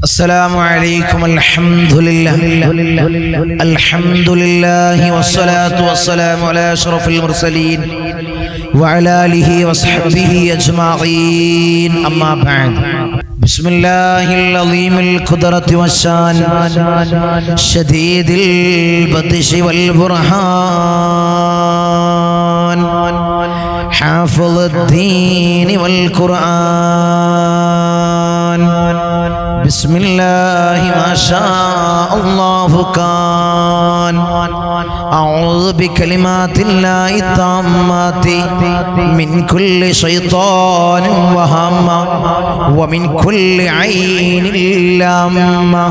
السلام عليكم. الحمد لله والصلاة والسلام على أشرف المرسلين وعلى آله وصحبه أجمعين. أما بعد. بسم الله العظيم القدرة والشان شديد البطش والبرهان حافظ الدين والقرآن. بسم الله ما شاء الله كان. أعوذ بكلمات الله التامات من كل شيطان وهامة ومن كل عين لامة.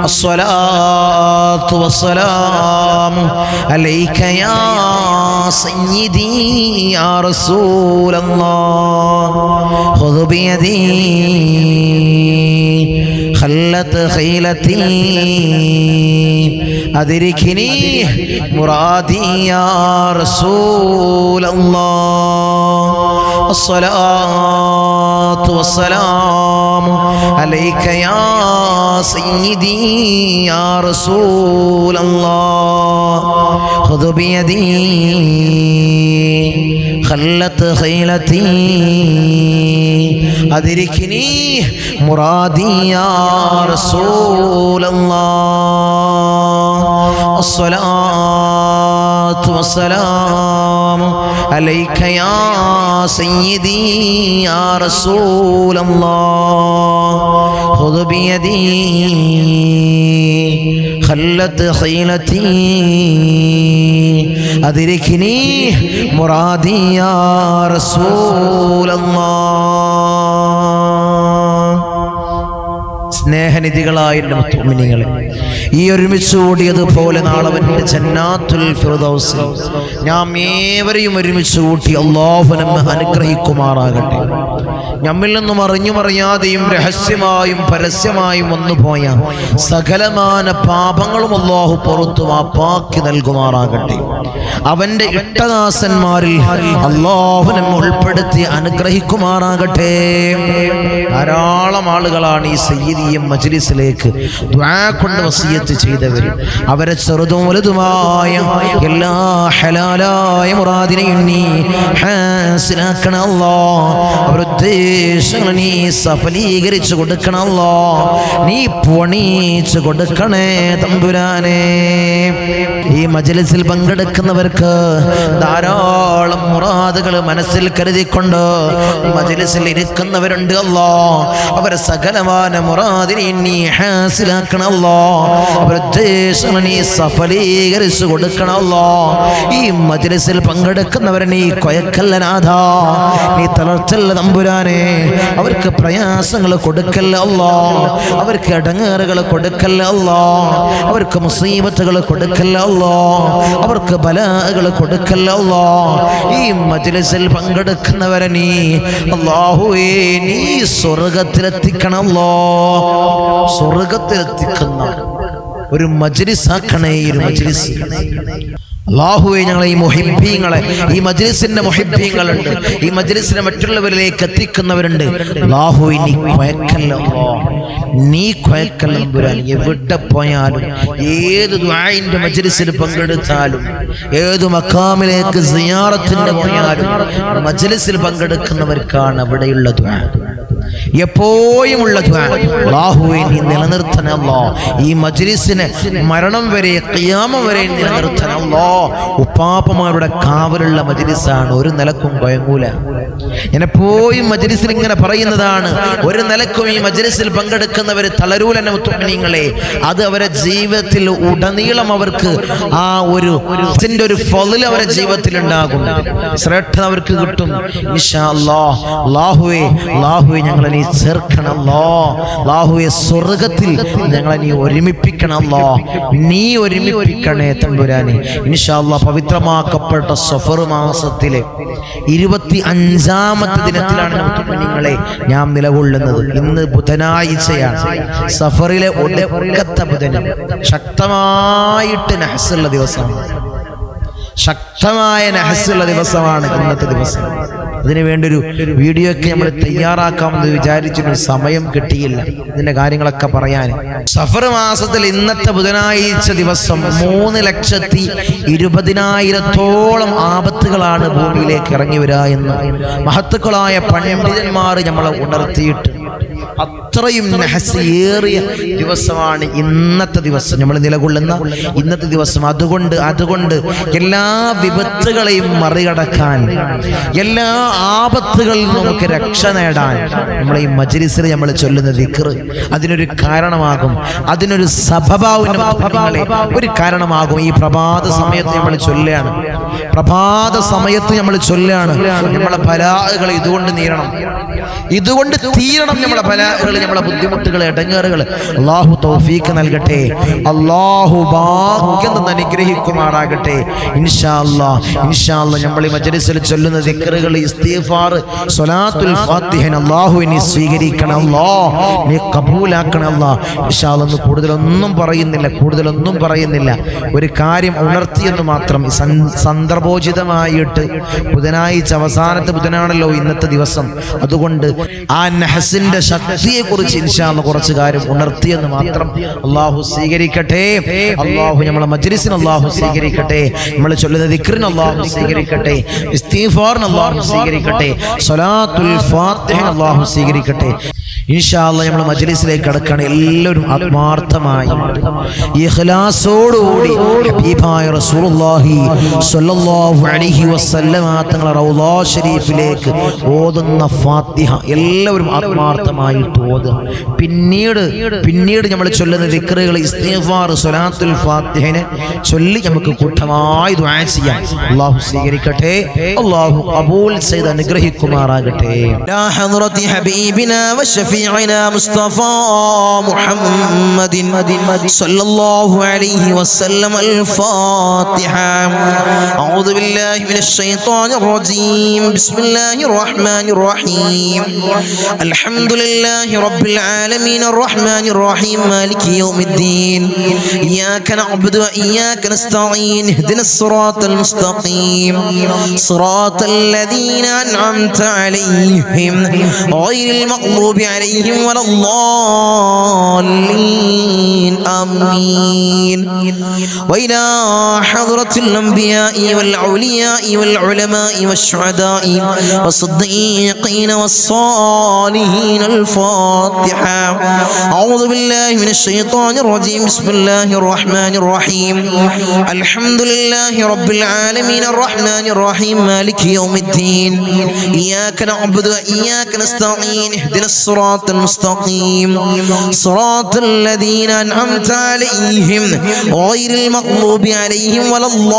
الصلاة والسلام عليك يا سيدي يا رسول الله. خذ بيدي خلت خيلتي أدركني مرادي يا رسول الله. الصلاة والسلام عليك يا سيدي يا رسول الله. خذ بيدي خلت خيلتي أدركني مرادي يا رسول الله. الصلاة والسلام عليك يا سيدي يا رسول الله. خذ بيدي خلت خيلتي أدركني مرادي يا رسول الله. സ്നേഹനിധികളായ മുഅ്മിനീങ്ങളെ, ഈ ഒരുമിച്ച് കൂടിയതുപോലെ നാളെ ജന്നാത്തുൽ ഫിർദൗസിൽ നാം ഏവരെയും ഒരുമിച്ച് കൂട്ടി അല്ലാഹു നമ്മെ അനുഗ്രഹിക്കുമാറാകട്ടെ. നമ്മിൽ നിന്നും അറിഞ്ഞുമറിയാതെയും രഹസ്യമായും പരസ്യമായും വന്നുപോയ സകലമാന പാപങ്ങളും അല്ലാഹു പുറത്തു മാപ്പാക്കി നൽകുമാറാകട്ടെ. അവന്റെ ഇഷ്ടദാസന്മാരിൽ അല്ലാഹു നമ്മെ ഉൾപ്പെടുത്തി അനുഗ്രഹിക്കുമാറാകട്ടെ. ധാരാളം ആളുകളാണ് ഈ സയ്യിദിയ മജ്ലിസിലേക്ക് ദുആ കൊണ്ട് വസിയത്ത് ചെയ്തവർ. അവരെ ചെറുതും വലുതുമായ എല്ലാ ഹലാലായ മുറാദിനെയും നീ ഹാസിലാക്കണം അല്ലാഹ്. അവരുടെ ഉദ്ദേശങ്ങൾ നീ സഫലീകരിച്ചു കൊടുക്കണം അല്ലാഹ്. നീ പണിച്ചു കൊടുക്കണേ തമ്പുരാനെ. ഈ മജ്ലിസിൽ പങ്കെടുക്കുന്നവർക്ക് ധാരാളം മുറാദുകൾ മനസ്സിൽ കരുതിക്കൊണ്ട് മജ്ലിസിൽ ഇരിക്കുന്നവരുണ്ട് അല്ലാഹ്. അവരെ സകലമായ മുറാദിനെ നീ ഹാസിലാക്കണം അല്ലാഹ്. അവരുടെ ഉദ്ദേശങ്ങൾ നീ സഫലീകരിച്ചു കൊടുക്കണം അല്ലാഹ്. ഈ മജ്ലിസിൽ പങ്കെടുക്കുന്നവരെ നീ കൊയക്കല്ല നാഥാ, നീ തളർച്ചല്ല തമ്പുരാനെ. അവർക്ക് പ്രയാസങ്ങൾ കൊടുക്കല്ല അല്ലാഹ്, അവർക്ക് ഇടങ്ങേറുകൾ കൊടുക്കല്ല അല്ലാഹ്, അവർക്ക് മുസീബത്തുകൾ കൊടുക്കല്ല അല്ലാഹ്, അവർക്ക് ബലാകൾ കൊടുക്കല്ല അല്ലാഹ്. ഈ മജ്ലിസിൽ പങ്കെടുക്കുന്നവരെ നീ അല്ലാഹുവേ നീ സ്വർഗ്ഗത്തിലെത്തിക്കണം അല്ലാഹ്. സ്വർഗ്ഗത്തിലെത്തിക്കുന്ന ഒരു മജ്ലിസാക്കണേ ഈ ഒരു മജ്ലിസ്. അല്ലാഹുവേ, ഞങ്ങളെ ഈ മുഹിബ്ബീങ്ങളെ, ഈ മജ്ലിസിന്റെ മുഹിബ്ബീങ്ങളുണ്ട്, ഈ മജ്ലിസിനെ മറ്റുള്ളവരിലേക്ക് എത്തിക്കുന്നവരുണ്ട്. അല്ലാഹുവേ നീ കൊയക്കല്ല അല്ലാഹ്, നീ കൊയക്കല്ല തമ്പുരാൻ. എവിടെ പോയാലും ഏത് ദുആഇന്റെ മജ്ലിസിൽ പങ്കെടുത്താലും ഏത് മഖാമിലേക്ക് സിയാറത്തിന് പോയാലും മജ്ലിസിൽ പങ്കെടുക്കുന്നവർക്കാണ് അവിടെയുള്ള ദുആ, എപ്പോഴുമുള്ള ദുആ. അല്ലാഹുവേ നീ നിലനിർത്തണം അല്ലാഹ്. ഈ മജ്ലിസിനെ മരണം വരെ ഖിയാമം വരെ നിലനിർത്തണം അല്ലാഹ്. ഉപ്പാപ്പമാരുടെ കാവലുള്ള മജ്ലിസാണ്, ഒരു നിലക്കും കൊയങ്ങൂല. ഞാൻ എപ്പോഴും മജ്ലിസിൽ ഇങ്ങനെ പറയുന്നതാണ്, ഒരു നിലക്കും ഈ മജ്ലിസിൽ പങ്കെടുക്കുന്നവർ തളരൂലന്നെ മുഅ്മിനീങ്ങളെ. അത് അവരുടെ ജീവിതത്തിൽ ഉടനീളം അവർക്ക് ആ ഒരു ഫള് അവരുടെ ജീവിതത്തിൽ ഉണ്ടാകും, ശ്രേഷ്ഠത അവർക്ക് കിട്ടും ഇൻഷാ അല്ലാഹ്. അല്ലാഹുവേ ഞങ്ങളെ നീ ചേർക്കണം അല്ലാഹ്. അല്ലാഹുവേ സ്വർഗ്ഗത്തിൽ ഞങ്ങളെ നീ ഒരുമിപ്പിക്കണം അല്ലാഹ്. നീ ഒരുമിപ്പിക്കണേ തമ്പുരാനെ. ഇൻഷാ അല്ലാഹ് പവിത്രമാക്കപ്പെട്ട സഫർ മാസത്തിലെ 25ാമത്തെ ദിനത്തിലാണ് മുഅ്മിനീങ്ങളെ ഞാൻ നിലകൊള്ളുന്നത്. ഇന്ന് ബുധനാഴ്ചയാണ്, സഫറിലെ ഒടുക്കത്തെ ബുധൻ, ശക്തമായിട്ട് നഹ്സുള്ള ദിവസമാണ്. ശക്തമായ നഹസുള്ള ദിവസമാണ് ഇന്നത്തെ ദിവസം. അതിനുവേണ്ടി ഒരു വീഡിയോ ഒക്കെ നമ്മൾ തയ്യാറാക്കാമെന്ന് വിചാരിച്ചിട്ട് സമയം കിട്ടിയില്ല ഇതിന്റെ കാര്യങ്ങളൊക്കെ പറയാൻ. സഫർ മാസത്തിൽ ഇന്നത്തെ ബുധനാഴ്ച ദിവസം 3,20,000 ആപത്തുകളാണ് ഭൂമിയിലേക്ക് ഇറങ്ങി വരിക എന്ന് മഹത്തുക്കളായ പണ്ഡിതന്മാർ നമ്മളെ ഉണർത്തിയിട്ട്. അത്രയും നഹസേറിയ ദിവസമാണ് ഇന്നത്തെ ദിവസം, നമ്മൾ നിലകൊള്ളുന്ന ഇന്നത്തെ ദിവസം. അതുകൊണ്ട് എല്ലാ വിപത്തുകളെയും മറികടക്കാൻ, എല്ലാ ആപത്തുകളിൽ നമുക്ക് രക്ഷ നേടാൻ നമ്മളെ ഈ മജ്‌ലിസിൽ നമ്മൾ ചൊല്ലുന്ന ദിക്ർ അതിനൊരു കാരണമാകും, അതിനൊരു സബബാവുന്ന ഒരു കാരണമാകും. ഈ പ്രഭാത സമയത്ത് നമ്മൾ ചൊല്ലുകയാണ്, നമ്മളെ ബലാഅകൾ ഇതുകൊണ്ട് തീരണം, നമ്മളെ ബലാഅകൾ, നമ്മളെ ബുദ്ധിമുട്ടുകൾ, ഇടങ്ങേറുകൾ. അല്ലാഹു തൗഫീഖ് നൽകട്ടെ, അല്ലാഹു ഭാഗ്യം അനുഗ്രഹിക്കുമാറാകട്ടെ. ഇൻഷാ അല്ലാഹ് നമ്മൾ ഈ മജ്‌ലിസിൽ ചൊല്ലുന്ന ദിക്റുകൾ, ഇസ്തിഗ്ഫാർ, സ്വലാത്തുൽ ഫാത്തിഹ അല്ലാഹു നീ സ്വീകരിക്കണം, അല്ലാഹ് നീ കബൂലാക്കണം അല്ലാഹ്. ഇൻഷാ അല്ലാഹ് കൂടുതലൊന്നും പറയുന്നില്ല, ഒരു കാര്യം ഉണർത്തിയെന്ന് മാത്രം. സന്ദർഭോചിതമായിട്ട് ബുധനാഴ്ച, അവസാനത്തെ ബുധനാണല്ലോ ഇന്നത്തെ ദിവസം. അതുകൊണ്ട് ആ നഹസിന്റെ ശക്തിയെ കുറിച്ച് ഇൻഷാ അല്ലാഹ് കുറച്ച് കാര്യം ഉണർത്തിയെന്ന് മാത്രം. അല്ലാഹു സ്വീകരിക്കട്ടെ, അല്ലാഹു നമ്മളെ മജ്‌ലിസിനെ അല്ലാഹു സ്വീകരിക്കട്ടെ, നമ്മൾ ചൊല്ലുന്ന ദിക്റിനെ അല്ലാഹു സ്വീകരിക്കട്ടെ, ഇസ്തിഗ്ഫാറിനെ അല്ലാഹു സ്വീകരിക്കട്ടെ, സ്വലാത്തുൽ ഫാത്തിഹ അല്ലാഹു സ്വീകരിക്കട്ടെ. ഇൻഷാ അല്ലാഹ് നമ്മൾ മജ്‌ലിസിലേക്ക് കടക്കുകയാണ്. എല്ലാവരും ആത്മാർത്ഥമായി ഇഖ്ലാസോടുകൂടി ഹബീബായ റസൂലുള്ളാഹി സ്വല്ലല്ലാഹു അലൈഹി വസല്ലമ തങ്ങളുടെ റൗളാ ശരീഫിലേക്ക് ഓതുന്ന ഫാത്തിഹ എല്ലാവരും ആത്മാർത്ഥമായിട്ട് ഓതുക. പിന്നീട് നമ്മൾ ചൊല്ലുന്ന ദിക്റുകൾ, ഇസ്തിഗ്ഫാർ, സ്വലാത്തുൽ ഫാത്തിഹനെ ചൊല്ലി നമുക്ക് കൂട്ടമായി ദുആ ചെയ്യാം. അല്ലാഹു സ്വീകരിക്കട്ടെ, അല്ലാഹു ഖബൂൽ ചെയ്ത് അനുഗ്രഹിക്കുമാറാകട്ടെ. ലാ ഹദ്റതി ഹബീബിനാ വശഫീഇനാ മുസ്തഫാ മുഹമ്മദിൻ സല്ലല്ലാഹു അലൈഹി വസല്ലം. അൽ-ഫാത്തിഹ. അഊദു ബില്ലാഹി മിനശ് ശൈത്വാനിർ റജീം. ബിസ്മില്ലാഹിർ റഹ്മാനിർ റഹീം. അൽഹംദുലില്ലാഹി റബ്ബിൽ ആലമീൻ അർറഹ്മാനിർ റഹീം മാലികി യൗമിദ്ദീൻ. ഇയ്യാക നഅ്ബുദു വ ഇയ്യാക നസ്തഈൻ. ഇഹ്ദിനസ് സിറാത്തൽ മുസ്തഖീം. സിറാത്തൽ ലദീന അൻഅംത അലൈഹിം ഗൈറിൽ മഗ്ദൂബി അലൈഹിം വലദ്ദാല്ലീൻ. ആമീൻ. وإلى حضرة الأنبياء والأولياء والعلماء والشهداء والصديقين والصالحين. الفاتحة. أعوذ بالله من الشيطان الرجيم. بسم الله الرحمن الرحيم. الحمد لله رب العالمين الرحمن الرحيم مالك يوم الدين. إياك نعبد وإياك نستعين. اهدنا الصراط المستقيم. صراط الذين أنعمت عليهم غير المغضوب عليهم ولا الضالين.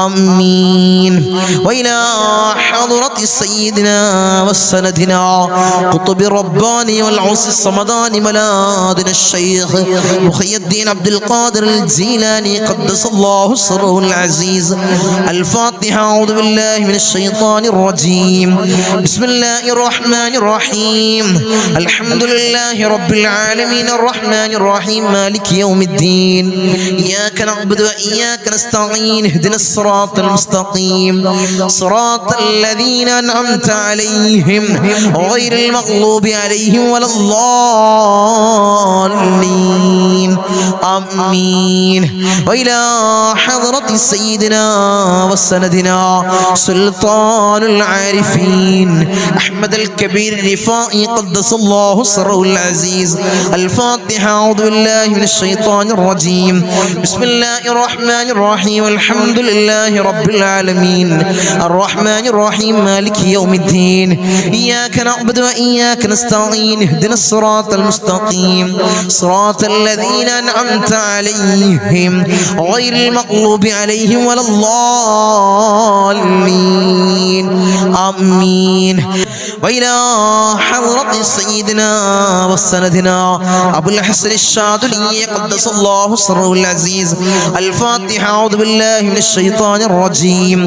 آمين. وإلى حضرة سيدنا وسندنا قطب الرباني والعوس الصمداني ملاذنا الشيخ محي الدين عبد القادر الجيلاني قدس الله سره العزيز. الفاتحة. أعوذ بالله من الشيطان الرجيم. بسم الله الرحمن الرحيم. الحمد لله رب العالمين الرحمن الرحيم مالك يوم الدين. إياك نعبد وإياك نستعين. اهدنا الصراط المستقيم. صراط الذين أنعمت عليهم غير المغضوب عليهم ولا الضالين. آمين. وإلى حضرة سيدنا وسندنا سلطان العارفين أحمد الكبير الرفائي قدس الله سره العزيز. الفاتحة. أعوذ بالله من الشيطان الرجيم. بسم الله الرحمن الرحيم. الحمد لله رب العالمين الرحمن الرحيم مالك يوم الدين. إياك نعبد وإياك نستعين. اهدنا الصراط المستقيم. صراط الذين أنعمت عليهم غير المغضوب عليهم ولا الضالين. آمين. وإلى حضرة سيدنا وسندنا أبو الحسن الشاذلي قدس الله سره العزيز. الفاتحة. أعوذ بالله من الشيطان الرجيم.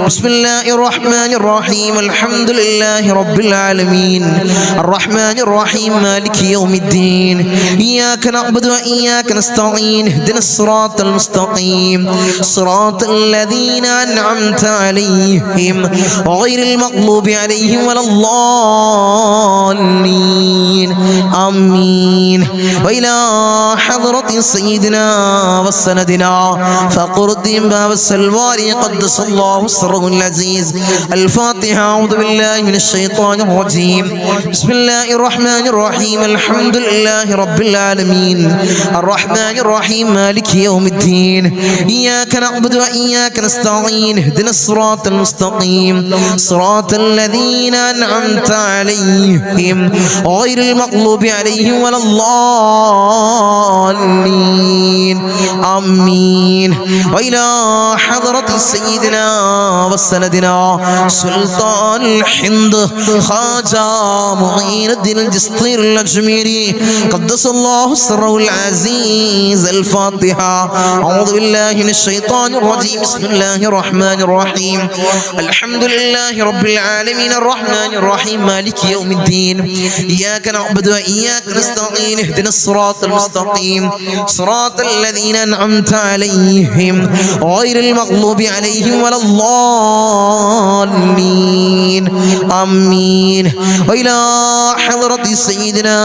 بسم الله الرحمن الرحيم. الرحيم الحمد لله رب العالمين الرحمن الرحيم مالك يوم الدين إياك نعبد وإياك نستعين اهدنا الصراط المستقيم صراط الذين أنعمت عليهم غير المغضوب عليهم ولا الضالين آمين. وإلى حضرة سيدنا وسندنا فقردين باب السلواري قدس الله سره العزيز. الفاتحة. أعوذ بالله من الشيطان الرجيم. بسم الله الرحمن الرحيم الحمد لله رب العالمين الرحمن الرحيم مالك يوم الدين إياك نعبد وإياك نستعين اهدنا الصراط المستقيم صراط الذين أنعمت عليهم غير المغضوب عليهم ولا الضالين آمين. وإلى حضرة سيدنا وسندنا سلطان الهند خواجة معين الدين الجسطير الأجميري قدس الله سره العزيز. الفاتحة. أعوذ بالله من الشيطان الرجيم. بسم الله الرحمن الرحيم الحمد لله رب العالمين الرحمن الرحيم مالك يوم الدين إياك نعبد وإياك نستعين اهدنا الصراط المستقيم صراط الذين أنعمت عليهم غير المغضوب عليهم ولا الضالين آمين. وإلى حضرة سيدنا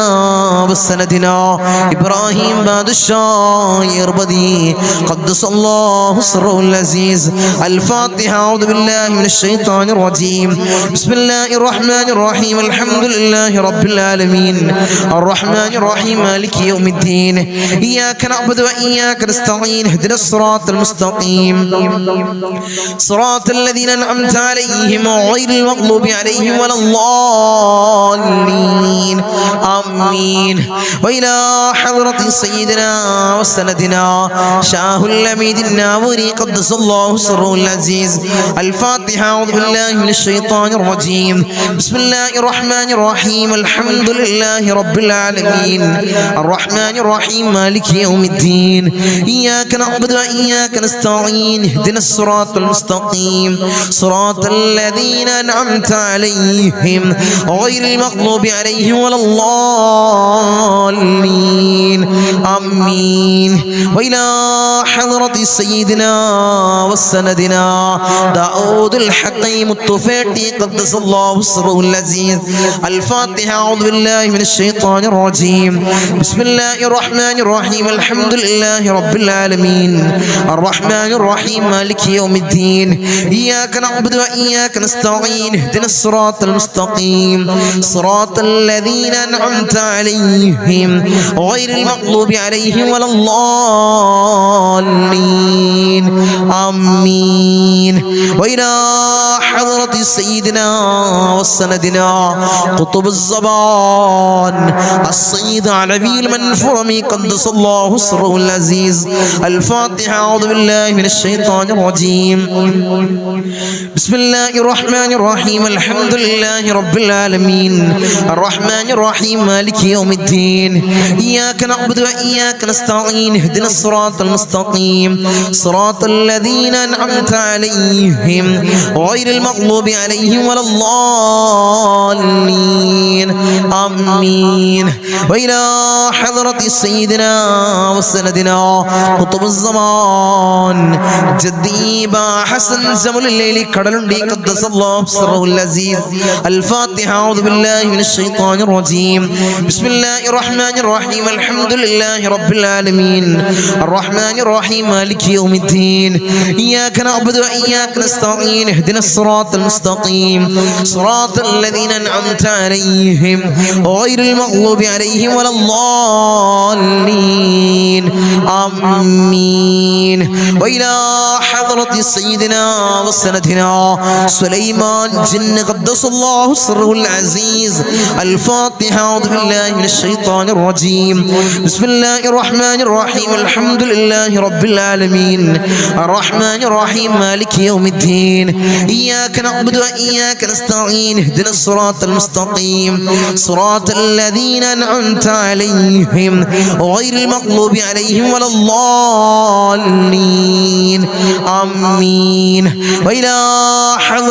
وسندنا إبراهيم بادشاه يربدي قدس الله سره العزيز. الفاتحة. أعوذ بالله من الشيطان الرجيم. بسم الله الرحمن الرحيم الحمد لله رب العالمين الرحمن الرحيم مالك يوم الدين إياك نعبد وإياك نستعين اهدنا الصراط المستقيم صراط الذين أنعمت عليهم غير المغضوب عليهم ولا الضالين آمين. وإلى حضرة سيدنا وسندنا شاه الأميد الناوري قدس الله سره العزيز. الفاتحة. أعوذ بالله من الشيطان الرجيم. بسم الله الرحمن الرحيم الحمد لله رب العالمين الرحمن الرحيم مالك يوم الدين إياك نعبد وإياك نستعين اهدنا الصراط المستقيم صراط الذين أنعمت عليهم غير المغضوب عليهم ولا الضالين آمين. وإلى حضرة سيدنا وسندنا داود الحكيم الطفيلي قدس الله سره العزيز. الفاتحة. أعوذ بالله من الشيطان الرجيم. بسم الله الرحمن الرحيم الحمد لله رب العالمين الرحمن الرحيم مالك يوم الدين إياك نعبد وإياك نستعين اهدنا الصراط المستقيم صراط الذين أنعمت عليهم غير المغضوب عليهم ولا الضالين آمين. وإلى حضرة سيدنا وسندنا قطب الزمان السيد علوي المنفرمي قدس الله سره العزيز. الفاتحة. أعوذ بالله من الشيطان الرجيم. بسم الله الرحمن الرحيم الحمد لله رب العالمين الرحمن الرحيم مالك يوم الدين إياك نعبد وإياك نستعين اهدنا الصراط المستقيم صراط الذين أنعمت عليهم غير المغضوب عليهم ولا الضالين آمين. وإلى حضرة سيدنا وسندنا قطب الزمان جدي با حسن زمل الليل كدلندي قدس الله سره العزيز. الفاتحة. أعوذ بالله من الشيطان الرجيم. بسم الله الرحمن الرحيم الحمد لله رب العالمين الرحمن الرحيم مالك يوم الدين إياك نعبد وإياك نستعين اهدنا الصراط المستقيم صراط الذين أنعمت عليهم غير المغضوب عليهم ولا الضالين آمين. وإلى حضرة سيدنا وسندنا سليمان جن قدس الله سره العزيز. الفاتحة. أعوذ بالله من الشيطان الرجيم. بسم الله الرحمن الرحيم الحمد لله رب العالمين الرحمن الرحيم مالك يوم الدين إياك نعبد وإياك نستعين اهدنا الصراط المستقيم صراط الذين أنعمت عليهم غير المغضوب عليهم ولا الضالين آمين. وإلى حضرة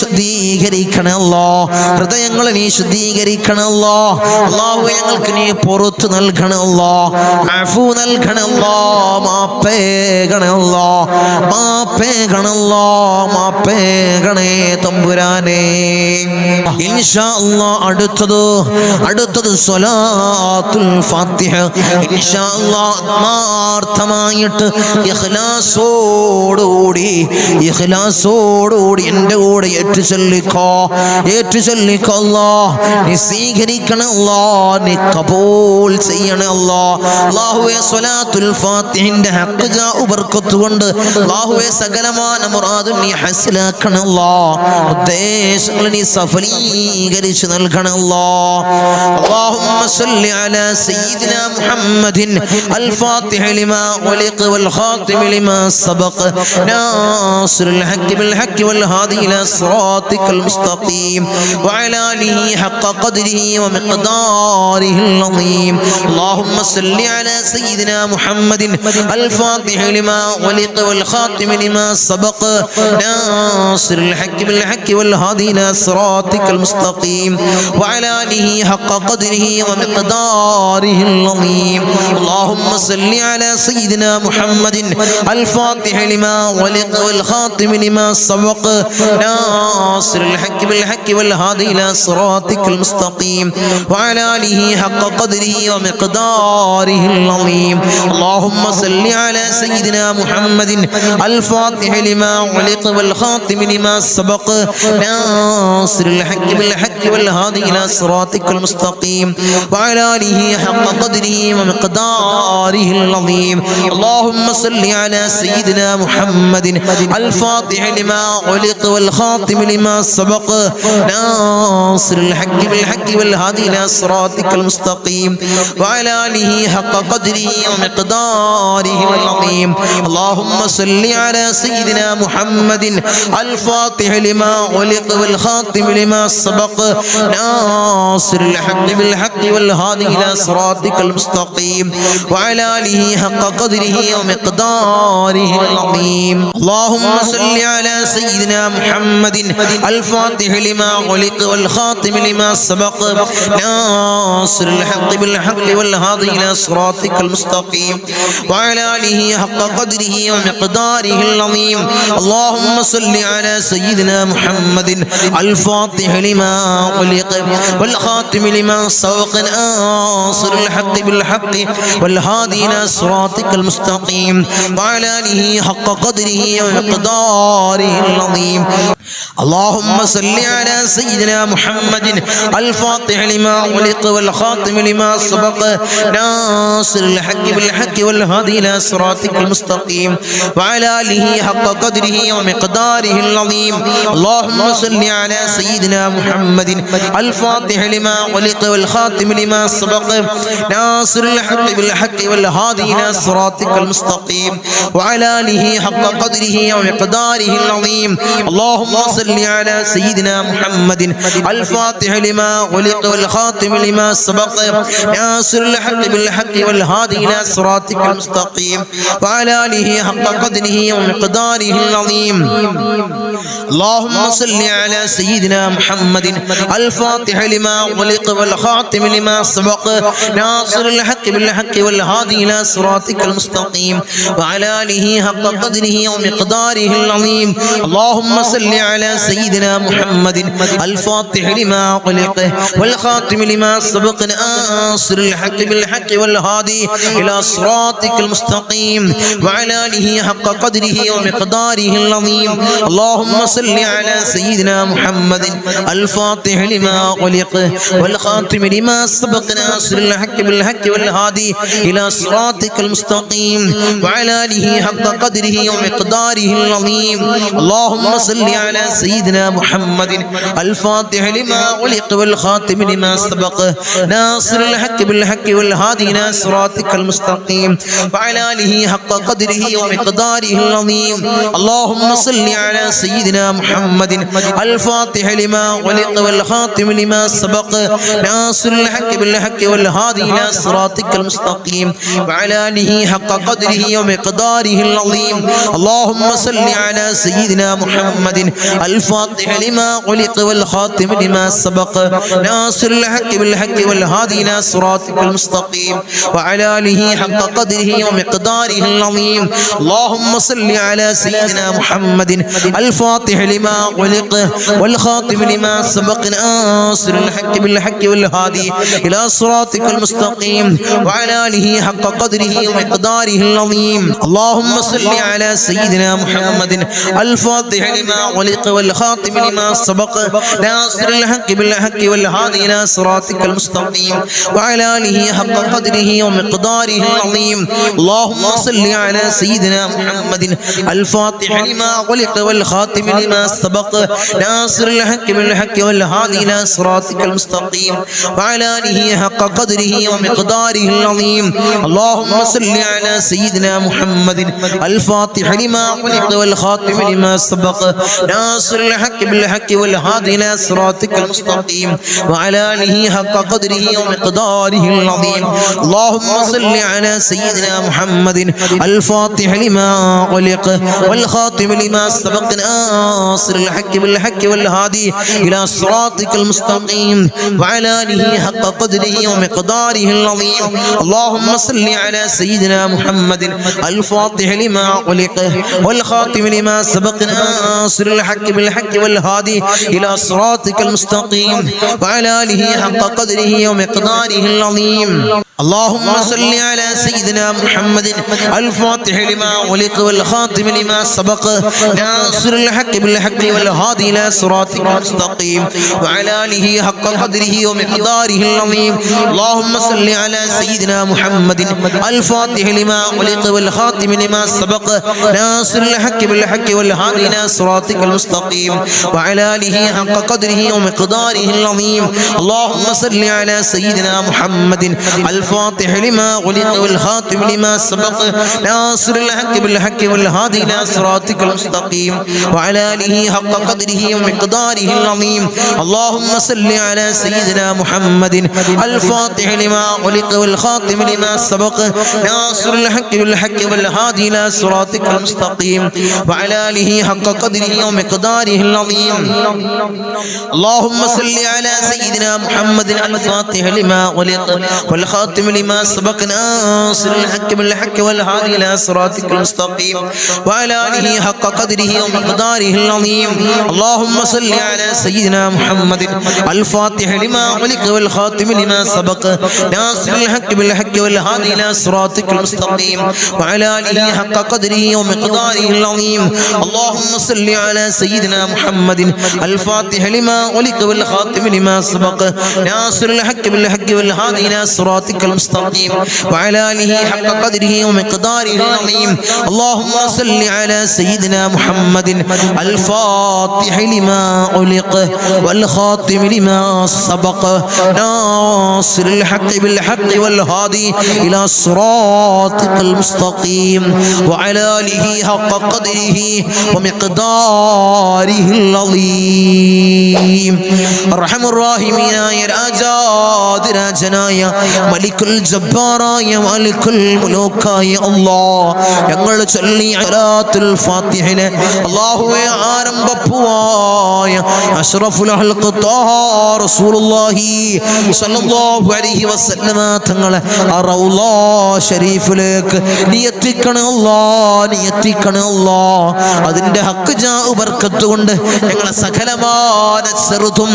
ശുദ്ധീകരിക്കണമല്ലോ, ഹൃദയങ്ങളെ നീ ശുദ്ധീകരിക്കണമല്ലോ. അല്ലാഹു ഞങ്ങൾക്ക് നീ പുറത്തു നൽകണമല്ലോ, അഫു നൽകണമല്ലോ, മാപ്പേകണമല്ലോ, മാപ്പേകണമല്ലോ, മാപ്പേകണേ തമ്പുരാനേ. ഇൻഷാ അല്ലാഹ് അടുത്തത് സ്വലാത്തുൽ ഫാത്തിഹ. ഇൻഷാ അല്ലാഹ് ആത്മാർത്ഥമായിട്ട് ഇഖ്ലാസോടുകൂടി എൻ്റെ കൂടെ ഏറ്റു ചൊല്ലിക്കോ അല്ലാഹ്. നീ സ്വീകരിക്കണം അല്ലാഹ്, നീ കബൂൽ ചെയ്യണം അല്ലാഹ്. അല്ലാഹുവേ സ്വലാത്തുൽ ഫാത്തിഹിന്റെ ഹഖ് ജാഉ ബർക്കത്ത് കൊണ്ട് അല്ലാഹുവേ സകലമായ മുറാദും നീ ഹസ്സലാക്കണം അല്ലാഹ്. ഉദ്ദേശങ്ങൾ നീ സഫലീകരിച്ചു നൽകണം അല്ലാഹ്. അല്ലാഹുമ്മ സ്വല്ലി അലാ സയ്യിദിനാ മുഹമ്മദിൻ അൽ ഫാത്തിഹ ലിമാ ഉലിഖ വൽ ഖാതിമ ലിമാ സബഖ നാസിറുൽ ഹഖ് ബിൽ ഹഖ് വൽ ഹാദി ഇലാ സിറാത്തിക്കൽ മുസ്തഖീം വഅലാ ആലിഹി ഹഖ ഖദ്രിഹി വമിഖ്ദാരിഹിൽ അളീം. അല്ലാഹുമ്മ സ്വല്ലി അലാ സയ്യിദിനാ മുഹമ്മദിൻ അൽ ഫാത്തിഹ ലിമാ ഉലിഖ വൽ ഖാതിമ ലിമാ സബഖ നാസിറുൽ ഹഖ് ബിൽ ഹഖ് വൽ ഹാദി ഇലാ സിറാത്തിക്കൽ മുസ്തഖീം വഅലാ ആലിഹി ഹഖ ഖദ്രിഹി വമിഖ്ദാരിഹിൽ അളീം. അല്ലാഹുമ്മ സ്വല്ലി അലാ സയ്യിദിനാ മുഹമ്മദിൻ അൽ ഫാത്തിഹ ലിമാ ഉലിഖ വൽ ഖാതിമ ലിമാ സബഖ നാസിറുൽ ഹഖ് ബിൽ ഹഖ് വൽ ഹാദി ഇലാ സിറാത്തിക്കൽ മുസ്തഖീം വഅലാ ആലിഹി ഹഖ ഖദ്രിഹി വമിഖ്ദാരിഹിൽ അളീം. അല്ലാഹുമ്മ സ്വല്ലി അലാ സയ്യിദിനാ മുഹമ്മദിൻ അൽ ഫാത്തിഹ ലിമാ ഉലിഖ വൽ ഖാതിമ ലിമാ സബഖ നാസിറുൽ ഹഖ് ബിൽ ഹഖ് വൽ ഹാദി ഇലാ സിറാത്തിക്കൽ മുസ്തഖീം വഅലാ ആലിഹി ഹഖ ഖദ്രിഹി വമിഖ്ദാരിഹിൽ അളീം. اللهم صل على سيدنا محمد الفاتح لما علق والخاتم لما سبق ناصر الحق بالحق والهادي إلى صراطك المستقيم وعلى آله حق قدره ومقداره العظيم. اللهم صل على سيدنا محمد الفاتح لما علق والخاتم لما سبق ناصر الحق بالحق والهادي إلى صراطك المستقيم وعلى آله حق قدره ومقداره العظيم. اللهم صل على سيدنا محمد الفاتح لما غلق والخاتم لما سبق ناصر الحق بالحق والهادي إلى صراطك المستقيم وعلى آله حق قدره ومقداره العظيم. اللهم صل على سيدنا محمد الفاتح لما غلق والخاتم لما سبق ناصر الحق بالحق والهادي إلى صراطك المستقيم وعلى آله حق قدره ومقداره العظيم. اللهم صل على سيدنا محمد الفاتح لما أغلق والخاتم لما سبق ناصر الحق بالحق والهادي إلى صراطك المستقيم وعلى آله حق قدره ومقداره العظيم. اللهم صل على سيدنا محمد الفاتح لما أغلق والخاتم لما سبق ناصر الحق بالحق والهادي إلى صراطك المستقيم وعلى آله حق قدره ومقداره العظيم. اللهم صل على سيدنا محمد الفاتح لما غلق والخاتم لما سبق ناصر الحق بالحق والهادي إلى صراطك المستقيم وعلى آله حق قدره ومقداره العظيم. اللهم صل على سيدنا محمد الفاتح لما غلق والخاتم لما سبق ناصر الحق بالحق والهادي إلى صراطك المستقيم وعلى آله حق قدره ومقداره العظيم. اللهم صل على سيدنا محمد الفاتح لما غلق والخاتم لما سبق ناصر الحق بالحق والهادي إلى صراطك المستقيم وعلى آله حق قدره ومقداره العظيم. اللهم صل على سيدنا محمد الفاتح لما غلق والخاتم لما سبق ناصر الحق بالحق والهادي إلى صراطك المستقيم وعلى آله حق قدره ومقداره العظيم. اللهم صل على سيدنا محمد الفاتح لما غلق والخاتم لما سبق ناصر الحق بالحق والهادي إلى صراطك المستقيم وعلى آله حق قدره ومقداره العظيم. اللهم صل على سيدنا سيدنا محمد الفاتح لما ولق والخاتم لما سبق ناصر الحق بالحق والهادي إلى صراطك المستقيم وعلى آله حق قدره ومقداره العظيم اللهم صل على سيدنا محمد الفاتح لما ولق والخاتم لما سبق ناصر الحق بالحق والهادي إلى صراطك المستقيم وعلى آله حق قدره ومقداره العظيم اللهم صل على سيدنا محمد الفاتح لما ولق والخاتم لما سبق ناصر الحق بالحق والهادي إلى صراطك المستقيم وعلى آله حق قدره ومقداره العظيم اللهم صل على سيدنا محمد الفاتح لما ولق والخاتم لما سبق ناصر الحق بالحق والهادي إلى صراطك المستقيم وعلى آله حق قدره ومقداره العظيم اللهم صل على سيدنا محمد الفاتح لما ولق والخاتم لما سبق ناصر الحق بالحق والهادي إلى صراطك المستقيم وعلى آله حق قدره ومقداره العظيم اللهم صل على سيدنا محمد الفاتح لما ولق والخاتم لما سبق ناصر الحق بالحق والهادي إلى صراطك المستقيم وعلى آله حق قدره ومقداره العظيم اللهم صل على سيدنا محمد الفاتح لما ولق والخاتم لما سبق ناصر الحق بالحق والهادي إلى صراطك المستقيم وعلى آله حق قدره ومقداره العظيم اللهم صل على سيدنا محمد الفاتح لما ولق والخاتم لما سبق ناصر الحق بالحق والهادي إلى صراطك المستقيم وعلى آله حق قدره ومقداره العظيم اللهم صل على سيدنا محمد الفاتح لما ولق والخاتم لما سبق ناصر الحق بالحق والهادي إلى صراطك المستقيم وعلى آله حق قدره ومقداره العظيم اللهم صل على سيدنا محمد الفاتح لما ولق والخاتم لما سبق ناصر الحق بالحق والهادي إلى صراطك المستقيم وعلى آله حق قدره ومقداره العظيم اللهم صل على سيدنا محمد الفاتح لما ولق والخاتم لما سبق ناصر الحق بالحق والهادي إلى صراطك المستقيم وعلى آله حق قدره ومقداره العظيم اللهم صل على سيدنا محمد الفاتح لما ولق والخاتم لما سبق ناصر الحق بالحق والهادي إلى صراطك المستقيم وعلى آله حق قدره ومقداره العظيم اللهم صل على سيدنا محمد الفاتح لما ولق والخاتم لما سبق ناصر الحق بالحق والهادي إلى صراطك المستقيم وعلى آله حق قدره ومقداره العظيم اللهم صل على سيدنا محمد الفاتح لما ولق والخاتم لما سبق ناصر الحق بالحق والهادي إلى صراطك المستقيم وعلى آله حق قدره ومقداره العظيم اللهم صل على سيدنا محمد الفاتح لما ولق والخاتم لما سبق ناصر الحق بالحق والهادي إلى صراطك المستقيم وعلى آله حق قدره ومقداره العظيم اللهم صل على سيدنا محمد الفاتح لما أغلق والخاتم لما سبق ناصر الحق بالحق والهادي إلى صراطك المستقيم وعلى آله حق قدره ومقداره العظيم أرحم الراحمين يا രാജാതിരാജനായ മലിക്കുൽ ജബ്ബാറായ മലിക്കുൽ മുലൂക്കായ അല്ലാഹ് ഞങ്ങൾ ചൊല്ലിയ സലാത്തുൽ ഫാത്തിഹയിലെ അല്ലാഹുവേ ആരംഭപ്പുവായ അഷ്റഫുൽ ഖൽഖ് ത്വാഹ റസൂലുള്ളാഹി സ്വല്ലല്ലാഹു അലൈഹി വസല്ലമ തങ്ങളെ റൗള ശരീഫിലേക്ക് നീ എത്തിക്കണേ അല്ലാഹ്, നീ എത്തിക്കണേ അല്ലാഹ്. അതിന്റെ ഹക്ക് ജാഉ ബർക്കത്ത് കൊണ്ട് ഞങ്ങളെ സകലമായ ചെറുതും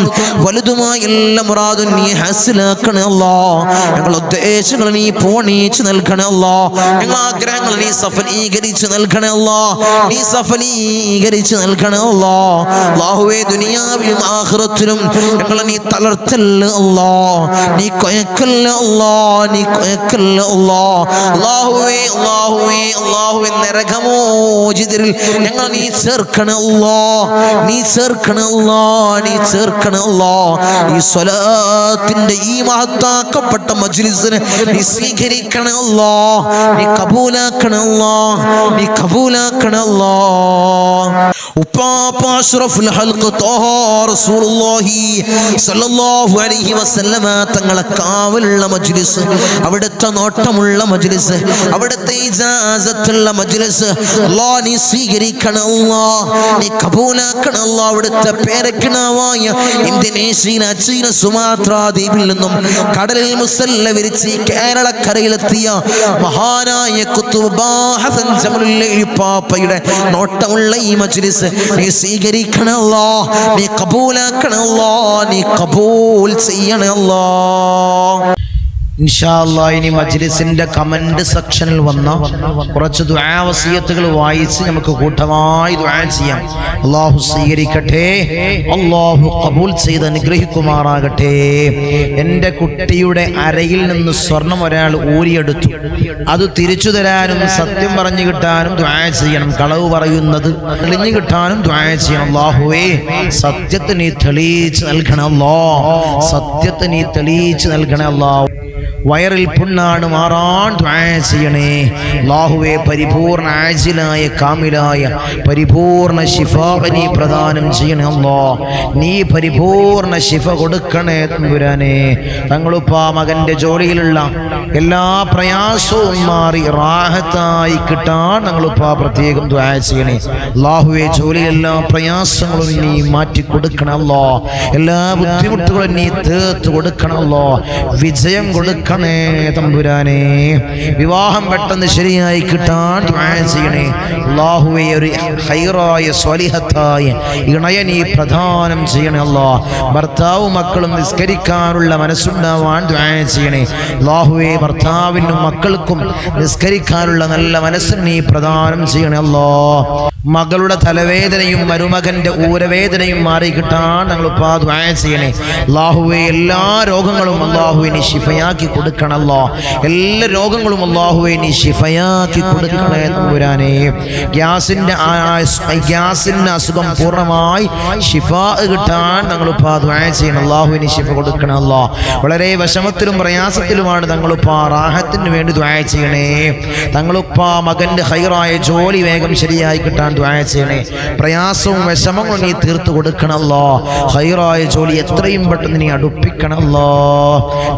വലുതുമായ എല്ലാ മുറാദും നീ ഹാസിലാക്കണേ അല്ലാഹ്. ഞങ്ങളുടെ ഉദ്ദേശങ്ങൾ നീ പൂർണ്ണീച്ച് നൽകണേ അല്ലാഹ്. ഞങ്ങളുടെ ആഗ്രഹങ്ങൾ നീ സഫലീകരിച്ച് നൽകണേ അല്ലാഹ്, നീ സഫലീകരിച്ച് നൽകണേ അല്ലാഹ്. അല്ലാഹുവേ ദുനിയാവിലും ആഖിറത്തിലും ഞങ്ങളെ നീ തളർത്തല്ല അല്ലാ, നീ കൊയക്കല്ല അല്ലാ, നീ കൊയക്കല്ല അല്ലാ. അല്ലാഹുവേ അല്ലാഹുവേ അല്ലാഹുവേ നരകമോചിതരിൽ ഞങ്ങൾ നീ ചേർക്കണേ അല്ലാ, നീ ചേർക്കണേ അല്ലാ, നീ ചേർക്കണേ അല്ലാ. ഈ സ്വലാത്തിന്റെ ഈ മഹത്താക്കപ്പെട്ട മജ്ലിസിനെ നീ സ്വീകരിക്കണേ അല്ലാ, നീ കബൂലാക്കണേ അല്ലാ, നീ കബൂലാക്കണേ അല്ലാ. ഉപ്പാപ്പ അഷ്റഫുൽ ഹൽഖ് ത്വാഹ റസൂലുള്ളാഹി സ്വല്ലല്ലാഹു അലൈഹി വസല്ലമ തങ്ങളെ കാവലുള്ള മജ്ലിസ്, അവിടുത്തെ നോട്ടമുള്ള മജ്ലിസ്, അവിടുത്തെ ഇജാസത്തുള്ള മജ്ലിസ് അല്ലാ നീ സ്വീകരിക്കണേ അല്ലാ, നീ കബൂലാക്കണേ അല്ലാ. അവിടുത്തെ പേരക്കിണാവായ ഇന്തോനേഷ്യ, ചീന, സുമാത്ര ദ്വീപിൽ നിന്നും കടലിൽ മുസല്ല വിരിച്ച് കേരളക്കരയിലെത്തിയ മഹാനായ ഖുത്ബ് ഹസൻ ജമലുല്ലൈലി പാപ്പയുടെ നോട്ടമുള്ള ഈ മജ്ലിസ് നീ സ്വീകരിക്കണേ അല്ലാ, നീ കബൂലാക്കണേ അല്ലാ, നീ കബൂൽ ചെയ്യണേ അല്ലാ. ഇൻഷാ അല്ലാഹ് ഇനി മജ്ലിസിന്റെ കമന്റ് സെക്ഷനിൽ വന്ന കുറച്ച് ദുആ വസിയത്തുകൾ വായിച്ച് നമുക്ക് കൂട്ടമായി ദുആ ചെയ്യാം. അല്ലാഹു സ്വീകരിക്കട്ടെ, അല്ലാഹു ഖബൂൽ ചെയ്ത് അനുഗ്രഹിക്കുമാറാകട്ടെ. എൻ്റെ കുട്ടിയുടെ അരയിൽ നിന്ന് സ്വർണം ഒരാൾ ഊരിയെടുത്തു, അത് തിരിച്ചു തരാനും സത്യം പറഞ്ഞു കിട്ടാനും ദുആ ചെയ്യണം. കളവ് പറയുന്നത് തെളിഞ്ഞു കിട്ടാനും ദുആ ചെയ്യണം. അല്ലാഹുവേ സത്യത്തെ നീ തെളിയിച്ച് നൽകണേ അല്ലാ, സത്യത്തെ നീ തെളിയിച്ച് നൽകണേ അല്ലാ. വയറിൽ പുണ്ണാണ്, മാറാൻ ദുആ ചെയ്യണേ. അല്ലാഹുവേ പരിപൂർണ ആജിലായ കാമിലായ പരിപൂർണ ശിഫ നീ പ്രദാനം ചെയ്യണേ അല്ലാ, നീ പരിപൂർണ ശിഫ കൊടുക്കണേ തമ്പുരാനെ. തങ്ങളുപ്പാ മകൻ്റെ ജോലിയിലുള്ള എല്ലാ പ്രയാസവും മാറി റാഹത്തായി കിട്ടാൻ തങ്ങളുപ്പാ പ്രത്യേകം ദുആ ചെയ്യണേ. അല്ലാഹുവേ ജോലിയെല്ലാ പ്രയാസങ്ങളും നീ മാറ്റി കൊടുക്കണം അല്ലാ, എല്ലാ ബുദ്ധിമുട്ടുകളും നീ തീർത്ത് കൊടുക്കണം അല്ലാ, വിജയം കൊടുക്കണം തമ്പുരാനെ. വിവാഹം പെട്ടെന്ന് ശരിയായി കിട്ടാൻ ദുആ ചെയ്യണേ. അല്ലാഹുവേ ഒരു ഖൈറായ സ്വാലിഹത്തായ ഇണയെ നീ പ്രദാനം ചെയ്യണേ അല്ലാ. ഭർത്താവും മക്കളും നിസ്കരിക്കാനുള്ള മനസ്സുണ്ടാവാൻ ദുആ ചെയ്യണേ. അല്ലാഹുവേ ഭർത്താവിനും മക്കൾക്കും നിസ്കരിക്കാനുള്ള നല്ല മനസ്സ് നീ പ്രദാനം ചെയ്യണേ അല്ലാ. മകളുടെ തലവേദനയും മരുമകന്റെ ഊരവേദനയും മാറി കിട്ടാൻ ഞങ്ങൾ ദുആ ചെയ്യണേ. അല്ലാഹുവേ എല്ലാ രോഗങ്ങളും അല്ലാഹുവേ നീ ശിഫയാക്കി കൊടുക്കണല്ലോ, എല്ലാ രോഗങ്ങളും അല്ലാഹുവേ നീ ശിഫയാക്കി കൊടുക്കണേ തമ്പുരാനെ. ഗ്യാസിന്റെ അസുഖം പൂർണ്ണമായി ശിഫാ കിട്ടാൻ ഞങ്ങളിപ്പാ ദുആ ചെയ്യണം. അല്ലാഹുവേ നീ ശിഫ കൊടുക്കണല്ലോ. വളരെ വിഷമത്തിലും പ്രയാസത്തിലുമാണ് തങ്ങളിപ്പാ റാഹത്തിന് വേണ്ടി ദുആ ചെയ്യണേ. തങ്ങളിപ്പാ മകന്റെ ഖൈറായ ജോലി വേഗം ശരിയായി കിട്ടാൻ ദുആ ചെയ്യണേ. പ്രയാസവും വിഷമങ്ങളും നീ തീർത്തു കൊടുക്കണല്ലോ. ഖൈറായ ജോലി എത്രയും പെട്ടെന്ന് നീ അടുപ്പിക്കണല്ലോ.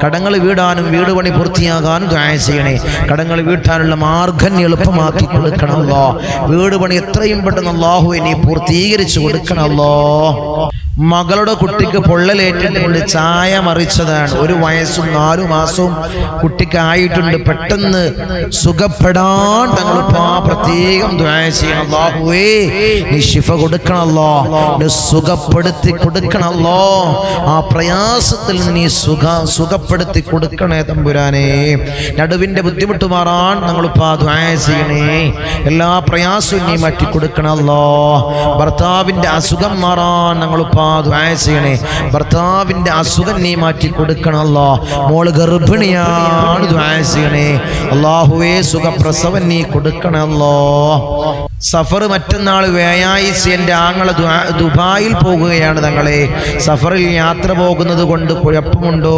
കടങ്ങൾ വീടാനും വീട് പണി പൂർത്തിയാകാനും ദുആ ചെയ്യണേ. കടങ്ങൾ വീട്ടാനുള്ള മാർഗ്ഗം നീ എളുപ്പമാക്കി കൊടുക്കണല്ലോ. വീട് പണി എത്രയും പെട്ടെന്ന് അല്ലാഹുവേ നീ പൂർത്തീകരിച്ചു കൊടുക്കണല്ലോ. മകളുടെ കുട്ടിക്ക് പൊള്ളലേറ്റിട്ടുണ്ട്, ചായ മറിച്ചതാണ്. 1 വയസ്സും 4 മാസവും കുട്ടിക്ക് ആയിട്ടുണ്ട്. പെട്ടെന്ന് സുഖപ്പെടാൻ തങ്ങൾ പ്രത്യേകം ദുആ ചെയ്യണം. അല്ലാഹുവേ നീ ശിഫ കൊടുക്കണല്ലോ, നീ സുഖപ്പെടുത്തി കൊടുക്കണല്ലോ. ആ പ്രയാസത്തിൽ നീ സുഖപ്പെടുത്തി കൊടുക്കണേ തമ്പുരാനെ. നടുവിന്റെ ബുദ്ധിമുട്ട് മാറാൻ തങ്ങൾ ദുആ ചെയ്യണേ. എല്ലാ പ്രയാസവും നീ മാറ്റി കൊടുക്കണല്ലോ. ഭർത്താവിന്റെ അസുഖം മാറാൻ തങ്ങൾ ദുആ ചെയ്യണേ. ഭർത്താവിന്റെ അസുഖം നീ മാറ്റി കൊടുക്കണല്ലോ. മോള് ഗർഭിണിയാണ്, ദുആ ചെയ്യണേ. അല്ലാഹുവേ സുഖപ്രസവം നീ കൊടുക്കണല്ലോ. സഫർ മറ്റന്നാൾ വ്യാഴാഴ്ച എൻ്റെ ആങ്ങളെ ദുബായിൽ പോകുകയാണ്. തങ്ങളെ സഫറിൽ യാത്ര പോകുന്നത് കൊണ്ട് കുഴപ്പമുണ്ടോ?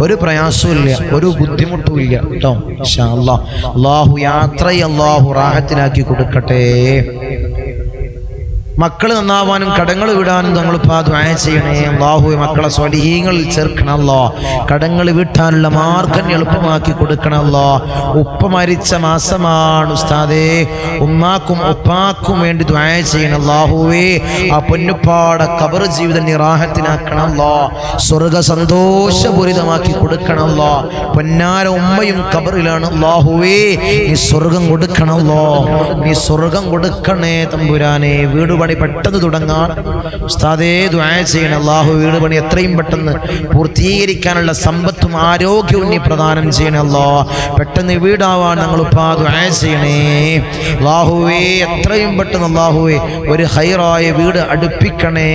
ഒരു പ്രയാസമില്ല, ഒരു ബുദ്ധിമുട്ടുമില്ല കേട്ടോ. ഇൻഷാ അല്ലാഹ് അല്ലാഹു യാത്രയെ അല്ലാഹു റാഹത്തിനാക്കി കൊടുക്കട്ടെ. മക്കൾ നന്നാവാനും കടങ്ങൾ വിടാനും നമ്മൾ ദുആ ചെയ്യണേ. അല്ലാഹുവേ മക്കളെ സ്വാലിഹീങ്ങളിൽ ചേർക്കണമല്ലോ. കടങ്ങൾ വീട്ടാനുള്ള മാർഗ്ഗം എളുപ്പമാക്കി കൊടുക്കണമല്ലോ. ഉപ്പ മരിച്ച മാസമാണ് ഉസ്താദേ, ഉമ്മാക്കും ഉപ്പാക്കും വേണ്ടി ദുആ ചെയ്യണം. അല്ലാഹുവേ ആ പൊന്നുപ്പാടെ ഖബർ ജീവിതം നിറാഹത്തിനാക്കണമല്ലോ. സ്വർഗ സന്തോഷപൂരിതമാക്കി കൊടുക്കണമല്ലോ. പൊന്നാര ഉമ്മയും ഖബറിലാണ്. അല്ലാഹുവേ നീ സ്വർഗം കൊടുക്കണമല്ലോ, നീ സ്വർഗം കൊടുക്കണേ തമ്പുരാനെ. വീട് പണി പെട്ടെന്ന് തുടങ്ങാൻ ഉസ്താദേ ദുആ ചെയ്യണം. അല്ലാഹു വീട് പണി എത്രയും പെട്ടെന്ന് പൂർത്തീകരിക്കാനുള്ള സമ്പത്തും ആരോഗ്യവും നീ പ്രദാനം ചെയ്യണേ അല്ലാഹ്. പെട്ടെന്ന് വീടാവാൻ ഞങ്ങൾ ദുആ ചെയ്യണേ അല്ലാഹുവേ. എത്രയും പെട്ടെന്ന് അല്ലാഹുവേ ഒരു ഖൈറായ വീട് അടുപ്പിക്കണേ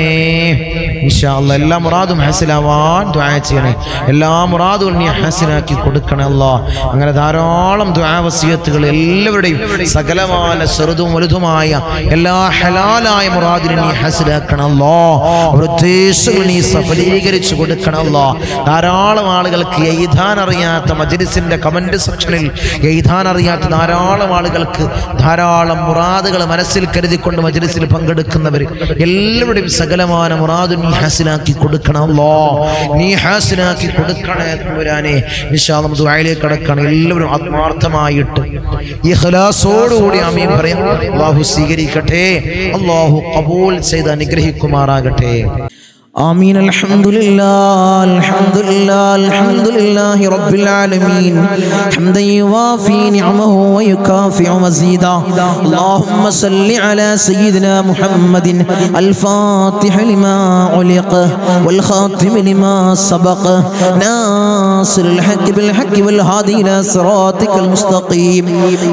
ഇൻഷാ അല്ലാഹ്. എല്ലാ മുറാദും ഹാസിലാവാൻ ദുആ ചെയ്യണേ. എല്ലാ മുറാദുകളും നീ ഹാസിലാക്കി കൊടുക്കണേ അല്ലാഹ്. അങ്ങനെ ധാരാളം ദുആ വസിയത്തുകൾ എല്ലാവരുടെയും സകലമായ ചെറുതും വലുതുമായ എല്ലാ ഹലാലായ മുറാദിനും നീ ഹാസിലാക്കണം അല്ലാഹ്. അവരുടെ ഉദ്ദേശങ്ങൾ നീ സഫലീകരിച്ചു കൊടുക്കണം അല്ലാഹ്. ധാരാളം ആളുകൾക്ക് എഴുതാൻ അറിയാത്ത മജ്ലിസിന്റെ കമന്റ് സെക്ഷനിൽ എഴുതാൻ അറിയാത്ത ധാരാളം ആളുകൾക്ക് ധാരാളം മുറാദുകൾ മനസ്സിൽ കരുതിക്കൊണ്ട് മജ്ലിസിൽ പങ്കെടുക്കുന്നവർ എല്ലാവരുടെയും സകലമായ മുറാദും നീ ഹാസിലാക്കി കൊടുക്കണം അല്ലാഹ്. നീ ഹാസിലാക്കി കൊടുക്കണേ തമ്പുരാനെ. ഇൻഷാ അല്ലാഹ് ദുആയിലേക്ക് കടക്കണം. എല്ലാവരും ആത്മാർത്ഥമായിട്ട് ഇഖ്ലാസോടുകൂടി ആമീൻ പറയാം. അല്ലാഹു സ്വീകരിക്കട്ടെ. അല്ലാഹു ഖബൂൽ ചെയ്ത് അനുഗ്രഹിക്കുമാറാകട്ടെ. آمين. الحمد لله الحمد لله الحمد لله رب العالمين حمدا يوافي نعمه ويكافئ مزيدا. اللهم صل على سيدنا محمد الفاتح لما علق والخاتم لما سبق ناصر الحق بالحق والهادي إلى صراطك المستقيم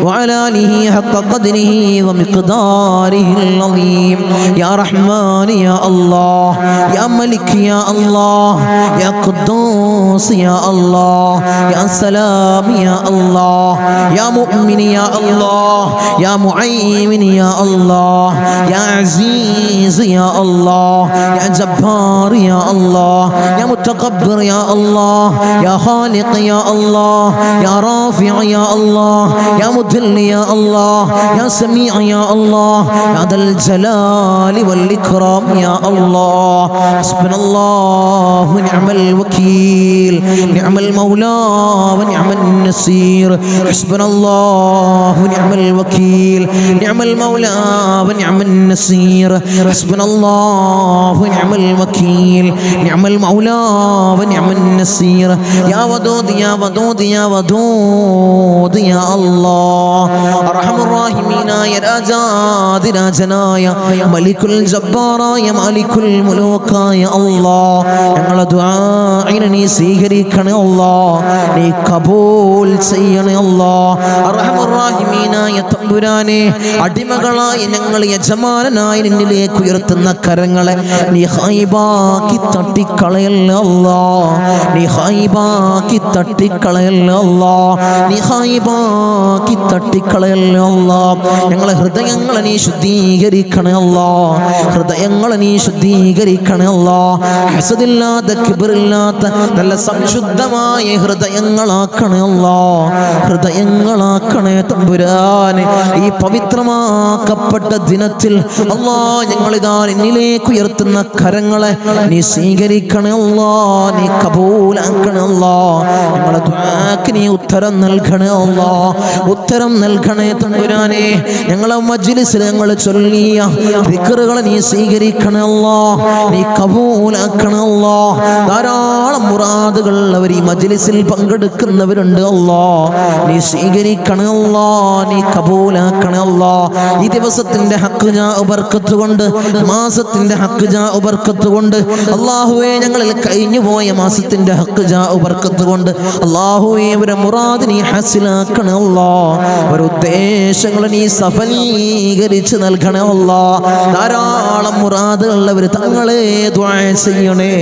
وعلى آله حق قدره ومقداره العظيم. يا رحمن يا الله يا ملك يا الله يا قدوس يا الله يا سلام يا الله يا مؤمن يا الله يا معين يا الله يا عزيز يا الله يا جبار يا الله يا متكبر يا الله يا خالق يا الله يا رافع يا الله يا مذل يا الله يا سميع يا الله يا ذا الجلال والإكرام يا الله. حسبنا الله ونعم الوكيل نعم المولى ونعم النصير. حسبنا الله ونعم الوكيل نعم المولى ونعم النصير. حسبنا الله ونعم الوكيل نعم المولى ونعم النصير. يا ودود يا ودود يا ودود يا الله. أرحم الراحمين يا راجاد راجناയ മലിക്കുൽ ജബ്ബാറായ മാലിക്കുൽ മുലൂക്കായ അല്ലാഹ് ഞങ്ങളുടെ ദുആഇനെ നീ സ്വീകരിക്കണേ അല്ലാഹ്. നീ കബൂൽ ചെയ്യണേ അല്ലാഹ്. അർഹമർ റഹീമീനായ തമ്പുരാനെ അടിമകളായ ഞങ്ങൾ യജമാനനായ നിന്നിലേക്ക് ഉയർത്തുന്ന കരങ്ങളെ നീ ഖൈബാക്കി തട്ടിക്കളയല്ലേ അല്ലാഹ്. നീ ഖൈബാക്കി തട്ടിക്കളയല്ലേ അല്ലാഹ്. നീ ഖൈബാക്കി തട്ടിക്കളയല്ലേ അല്ലാഹ്. ഞങ്ങളെ ഹൃദയങ്ങളെ നീ ശുദ്ധീകരിക്കണേ അല്ലാഹ്. ഹൃദയങ്ങളെ നീ ശുദ്ധീകരിക്കണേ അല്ലാഹ്. ഹസദില്ലാത്ത കിബ്റില്ലാത്ത നല്ല സംശുദ്ധമായ ഹൃദയങ്ങളാക്കണേ അല്ലാഹ്. ഹൃദയങ്ങളാക്കണേ തമ്പുരാനെ. ഈ പവിത്രമാക്കപ്പെട്ട ദിനത്തിൽ അല്ലാഹ് ഞങ്ങളിതാ നിന്നിലേക്ക് ഉയർത്തുന്ന കരങ്ങളെ നീ സ്വീകരിക്കണേ അല്ലാഹ്. നീ കബൂലാക്കണേ അല്ലാഹ്. ഞങ്ങളെ ദുആക്ക് നീ ഉത്തരം നൽകണേ അല്ലാഹ്. ഉത്തരം നൽകണേ തമ്പുരാനെ. ഞങ്ങളെ മജ്ലിസിൽ ഞങ്ങൾ ചൊല്ലിയ ദിക്റുകളെ നീ സ്വീകരിക്കണേ അല്ലാഹ്. നീ കബൂലാക്കണേ അല്ലാഹ്. ധാരാളം മുറാദുകൾ അവർ ഈ മജ്ലിസിൽ പങ്കെടുക്കുന്നവരുണ്ട് അല്ലാഹ്. നീ സ്വീകരിക്കണേ അല്ലാഹ്. നീ കബൂലാക്കണേ അല്ലാഹ്. ഈ ദിവസത്തിന്റെ ഹക്ക് ജാ ബർക്കത്ത് കൊണ്ട് മാസത്തിന്റെ ഹക്ക് ജാ ബർക്കത്ത് കൊണ്ട് അല്ലാഹുവേ ഞങ്ങളിൽ കഴിഞ്ഞു പോയ മാസത്തിന്റെ ഹക്ക് ജാ ബർക്കത്ത് കൊണ്ട് അല്ലാഹുവേ അവരെ മുറാദ് നീ ഹാസിലാക്കണേ അല്ലാഹ്. അവരുടെ ഉദ്ദേശങ്ങൾ നീ സഫലീകരിച്ച് നൽകണേ അല്ലാഹ്. ധാരാളം മുറാദുള്ളവർ തങ്ങളെ ദുആ ചെയ്യണേ.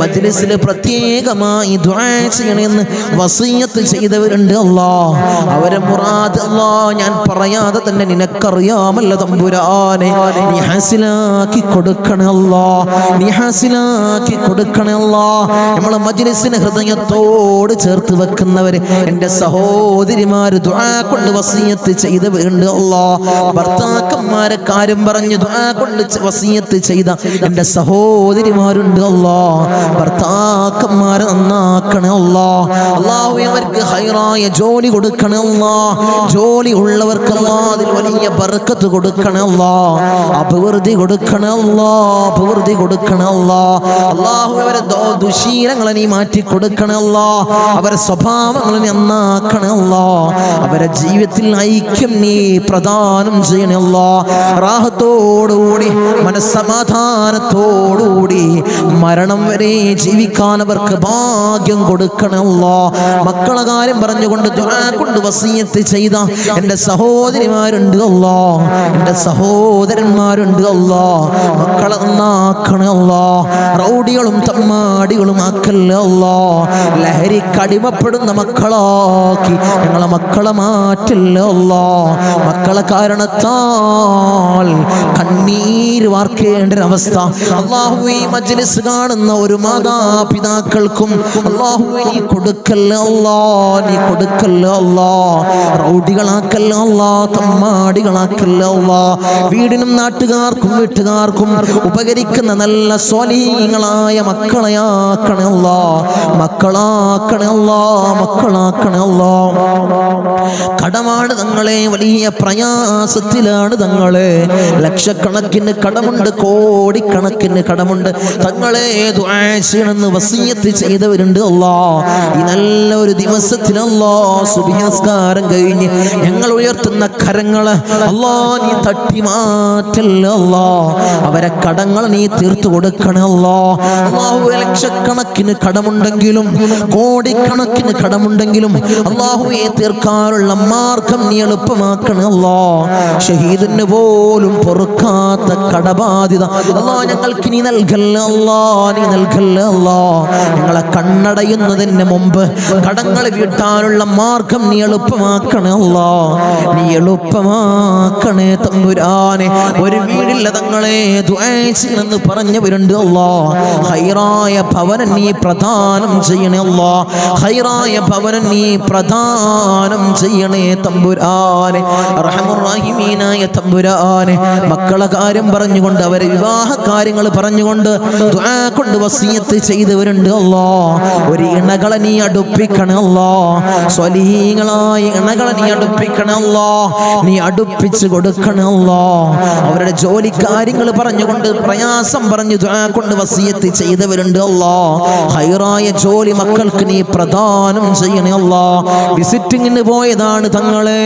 മജ്ലിസിൽ പ്രത്യേകമായി ദുആ ചെയ്യണമെന്ന് വസിയത്ത് ചെയ്തവരുണ്ട് അല്ലാഹ്. അവരെ മുറാദ് അല്ലാഹ് ഞാൻ പറയാതെ തന്നെ നിനക്കറിയാമല്ലോ തമ്പുരാനെ. നീ ഹാസിലാക്കി കൊടുക്കണേ അല്ലാഹ്. നീ ഹാസിലാക്കി കൊടുക്കണേ അല്ലാഹ്. നമ്മളെ മജ്ലിസിനെ ഹൃദയത്തോട് ചേർത്ത് വെക്കുന്നവര് എൻ്റെ സഹോദരിമാര് ദുആ കൊണ്ട് വസിയത്ത് ചെയ്തവരുണ്ട് അല്ലാഹ്. ഭർത്താക്കന്മാരെ കാര്യം പറഞ്ഞ് ദുആ കൊണ്ട് വസിയത്ത് ചെയ്ത എൻ്റെ സഹോദരി സഹോദരിമാരുണ്ട് അല്ലാ, ഭർത്താക്കന്മാരെ നന്നാക്കണേ അല്ലാ. അല്ലാഹുവേ അവർക്ക് ഹൈറായ ജോലി കൊടുക്കണേ അല്ലാ. ജോലി ഉള്ളവർക്ക് അല്ലാ അതിൽ വലിയ ബർക്കത്ത് കൊടുക്കണേ അല്ലാ, അഭിവൃദ്ധി കൊടുക്കണേ അല്ലാ, അഭിവൃദ്ധി കൊടുക്കണേ അല്ലാ. അല്ലാഹുവേ അവരെ ദുശീലങ്ങളെ നീ മാറ്റി കൊടുക്കണേ അല്ലാ, അവരെ സ്വഭാവങ്ങളെ നീ നന്നാക്കണേ അല്ലാ, അവരെ ജീവിതത്തിൽ ഐക്യം നീ പ്രദാനം ചെയ്യണേ അല്ലാ. റാഹത്തോടുകൂടി മനസ്സമാധാനത്തോടുകൂടി മരണം വരെ ജീവിക്കാൻ അവർക്ക് ഭാഗ്യം കൊടുക്കണേ അല്ലാ. മക്കളെ കാര്യം പറഞ്ഞുകൊണ്ട് ദുആ കൊണ്ട് വസിയത്ത് ചെയ്ത എൻ്റെ സഹോദരിമാരുണ്ട് അല്ലാ, എൻ്റെ സഹോദരന്മാരുണ്ട് അല്ലാ, മക്കളെ നന്നാക്കണേ അല്ലാ. റൗഡികളും തമ്മാടികളും ആക്കല്ലേ അല്ലാ, ലഹരിക്കടിമപ്പെടുന്ന മക്കളാക്കി ഞങ്ങളെ മക്കളെ മാറ്റില്ല അല്ലാ. മക്കളെ കാരണത്താൽ കണ്ണീര് വാർക്കേണ്ട ഒരവസ്ഥ അല്ലാഹുവേ ഈ മജ്ലിസ് കാണുന്ന ഒരു മാതാപിതാക്കൾക്കും അല്ലാഹുവേ നീ കൊടുക്കല്ല അല്ലാ, നീ കൊടുക്കല്ല അല്ലാ. റൗഡികളാക്കല്ല അല്ലാ, തമ്മാടികളാക്കല്ല അല്ലാ. വീടിനും നാട്ടുകാർക്കും വീട്ടുകാർക്കും ഉപകരിക്കുന്ന നല്ല സ്വാലിഹീങ്ങളായ മക്കളെയാക്കണേ അല്ലാ, മക്കളാക്കണേ അല്ലാ, മക്കളാക്കണേ അല്ലാ. കടമാണ് തങ്ങളെ, വലിയ പ്രയാസത്തിലാണ് തങ്ങളെ, ലക്ഷക്കണക്കിന് കടമുണ്ട്, കോടിക്കണക്കിന് കടമുണ്ട് തങ്ങളെ. ദുആ ചെയ്യണമെന്ന് വസിയത്ത് ചെയ്തവരുണ്ട് അല്ലാ. ഈ നല്ല ഒരു ദിവസത്തിൽ അല്ലാ സുബ്ഹി നിസ്കാരം കഴിഞ്ഞ് ഞങ്ങൾ ഉയർത്തുന്ന കരങ്ങള് അല്ലാ നീ തട്ടി മാറ്റല്ല അല്ലാ, അവരെ കടങ്ങൾ നീ തീർത്തു കൊടുക്കണേ അല്ലാ. അല്ലാഹുവേ ലക്ഷക്കണക്കിന് കടമുണ്ടെങ്കിലും കോടിക്കണക്കിന് കടമുണ്ടെങ്കിലും അല്ലാഹുവേ തീർക്കാനുള്ള മാർഗം നീ എളുപ്പമാക്കണേ അല്ലാ. ഷഹീദിന് പോലും പൊറുക്കാത്ത കടബാധ്യത അല്ലാ ഞങ്ങൾക്ക് നീ നൽകല്ല അല്ലാ, നീ നൽകല്ല അല്ലാ. ഞങ്ങളെ കണ്ണടയുന്നതിന് മുമ്പ് കടങ്ങൾ വീട്ടാനുള്ള മാർഗം നീ എളുപ്പമാക്കണേ അല്ലാ, നീ എളുപ്പമാക്കണേ തമ്പുരാനെ. ഒരു വീടില്ല തങ്ങളെ ദുആ ചെയ്യണമെന്ന് പറഞ്ഞവരുണ്ട് അല്ലാ, ഹൈറായ ഭവനം നീ പ്രദാനം ചെയ്യണേ അല്ലാ, ഹൈറായ ഭവനം നീ പ്രദാനം ചെയ്യണേ തമ്പുരാനെ, അർഹമുർ റഹീമീനായ തമ്പുരാനെ. മക്കളെ കാര്യം പറഞ്ഞുകൊണ്ട് അവരെ വിവാഹ കാര്യങ്ങൾ പറഞ്ഞുകൊണ്ട് ദുആ കൊണ്ട് വസിയത്ത് ചെയ്തവരുണ്ട് അല്ലാ. ഒരു ഇണകളെ നീ അടുപ്പിക്കണേ അല്ലാ, സ്വലീഹീങ്ങളായ ഇണകളെ നീ അടുപ്പിക്കണേ അല്ലാ, നീ അടുപ്പിച്ച് കൊടുക്കണേ അല്ലാ. അവരുടെ ജോലി കാര്യങ്ങൾ പറഞ്ഞുകൊണ്ട് പ്രയാസം പറഞ്ഞു ദുആ കൊണ്ട് വസിയത്ത് ചെയ്തവരുണ്ട് അല്ലാ. ഹൈറായ ജോലി മക്കൾക്ക് നീ പ്രദാനം ചെയ്യണേ അല്ലാ. വിസിറ്റിങ്ങിന് പോയതാണ് തങ്ങളെ,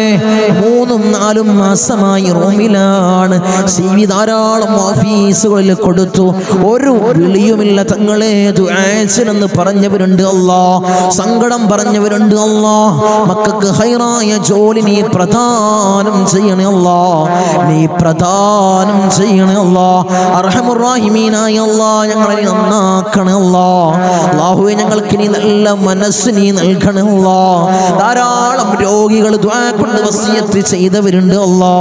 3-4 മാസമായി റൂമിലാണ്. CV ധാരാളം ഓഫീസുകളിൽ കൊടുത്തു, ഒരു വിളിയുമില്ല തങ്ങളെ. ദുആ ചെയ്യണമെന്ന് പറഞ്ഞവരുണ്ട് അല്ലാ, സങ്കടം പറഞ്ഞവരുണ്ട് അല്ലാ. മക്കൾക്ക് ഹൈറായ ജോലി നീ പ്രദാനം ചെയ്യണേ അല്ലാ, നീ പ്രദാനം ചെയ്യണേ അല്ലാ. അർഹമുർ റഹീമീനായ അല്ലാ ഞങ്ങളെ നന്നാക്കണേ അല്ലാ. അല്ലാഹുവേ ഞങ്ങൾക്ക് നീ നല്ല മനസ്സ് നീ നൽകണേ അല്ലാ. ധാരാളം രോഗികൾ ദുആ കൊണ്ട് വസിയത്ത് ചെയ്തവരുണ്ട് അല്ലാ.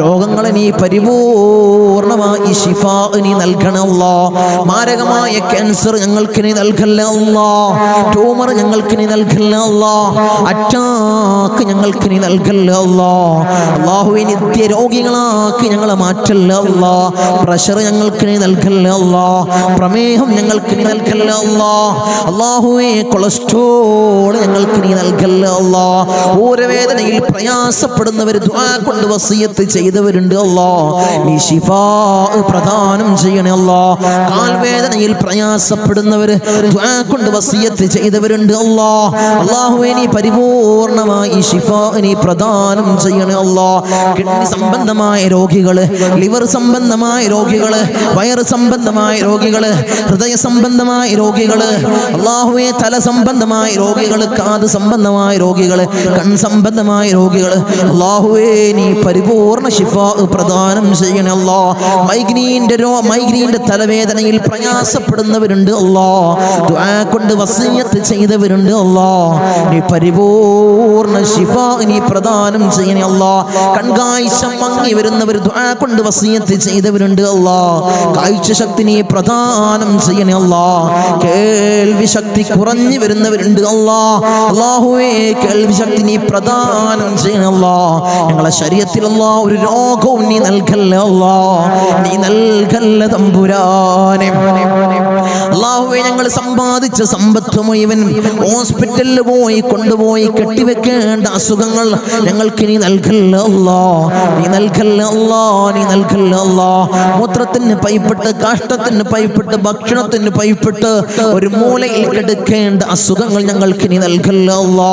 രോഗങ്ങളെ നീ പരിപൂർണമായി ശിഫാ നീ നൽകണേ അല്ലാ. മാരകമായ ക്യാൻസർ ഞങ്ങൾക്ക് നീ നൽകല്ലേ അല്ലാ, ട്യൂമർ ഞങ്ങൾക്ക് നീ നൽകല്ലേ അല്ലാ, അറ്റാക്ക് ഞങ്ങൾക്ക് നീ നൽകല്ലേ അല്ലാ. അല്ലാഹുവേ നിത്യ രോഗികളാക്കി ഞങ്ങളെ മാറ്റല്ലേ അല്ലാ. പ്രഷർ ഞങ്ങൾക്ക് നീ നൽകല്ലേ അല്ലാ, പ്രമേഹം ഞങ്ങൾക്ക് നീ നൽകല്ലേ അല്ലാ. അല്ലാഹുവേ കൊളസ്ട്രോൾ ഞങ്ങൾക്ക് നീ നൽകല്ലേ അല്ലാ. ഊരവേദനയിൽ പ്രയാസപ്പെടുന്നവർ ദുആ കൊണ്ട് വസിയത്ത് ചെയ്തവരുണ്ട് അല്ലാ, നീ ശിഫാ പ്രദാനം ചെയ്യണേ അല്ലാ. കാൽവേദനയിൽ പ്രയാസപ്പെടുന്നവർ ദുആ കൊണ്ട് വസിയത്ത് ചെയ്തവരുണ്ട് അല്ലാ. അല്ലാഹുവേ നീ പരിപൂർണമായി ശിഫാ നീ പ്രദാനം ചെയ്യണേ അല്ലാ. കിഡ്നി സംബന്ധമായ രോഗികള്, ലിവർ സംബന്ധമായ രോഗികള്, വയറ് സംബന്ധമായ രോഗികള്, ഹൃദയ സംബന്ധമായ രോഗികള്, അല്ലാഹുവേ തല സംബന്ധമായ രോഗികള്, കാത് സംബന്ധമായ രോഗികള്, കൺ സംബന്ധമായ രോഗികള്, അല്ലാഹുവേ നീ പരിപൂർണ ശിഫാ പ്രദാനം ചെയ്യണേ അല്ലാ. മൈഗ്രീന്റെ തലവേദനയിൽ പ്രയാസപ്പെടുന്നവരുണ്ട് അല്ലാ, ദുആ കൊണ്ട് വസിയത്ത് ചെയ്തവരുണ്ട് അല്ലാ, നീ പരിപൂർണ ശിഫാ നീ പ്രദാനം ചെയ്യണേ അല്ലാ. കൺകാഴ്ച മങ്ങി വരുന്നവർ ദുആ കൊണ്ട് വസിയത്ത് ചെയ്തവരുണ്ട് അല്ലാ, കാഴ്ച ശക്തി നീ പ്രദാനം ചെയ്യണേ അല്ലാ. കേൾവി ശക്തി കുറഞ്ഞു വരുന്നവരുണ്ട് അല്ലാ, അല്ലാഹുവേ കേൾവി ശക്തി നീ പ്രദാനം ചെയ്യണേ അല്ലാ. ഞങ്ങളെ ശരീരത്തിൽ അല്ലാ ഒരു രോഗവും നീ നൽകല്ലേ അല്ലാ, നീ നൽകല്ലേ തമ്പുരാനെ. അല്ലാഹുവേ ഞങ്ങൾ സമ്പാദിച്ച സമ്പത്ത് മുഴുവൻ ഹോസ്പിറ്റലിൽ പോയി കൊണ്ടുപോയി കെട്ടിവെക്കേണ്ട അസുഖങ്ങൾ ഞങ്ങൾക്ക് നീ നൽകല്ല അല്ലാ, നീ നൽകല്ല അല്ലാ, നീ നൽകല്ല അല്ലാ. മൂത്രത്തിന് പൈപ്പിട്ട്, കാഷ്ടത്തിന് പൈപ്പിട്ട്, ഭക്ഷണത്തിന് പൈപ്പിട്ട് ഒരു മൂലയിൽ കിടക്കേണ്ട അസുഖങ്ങൾ ഞങ്ങൾക്ക് നീ നൽകല്ല അല്ലാ,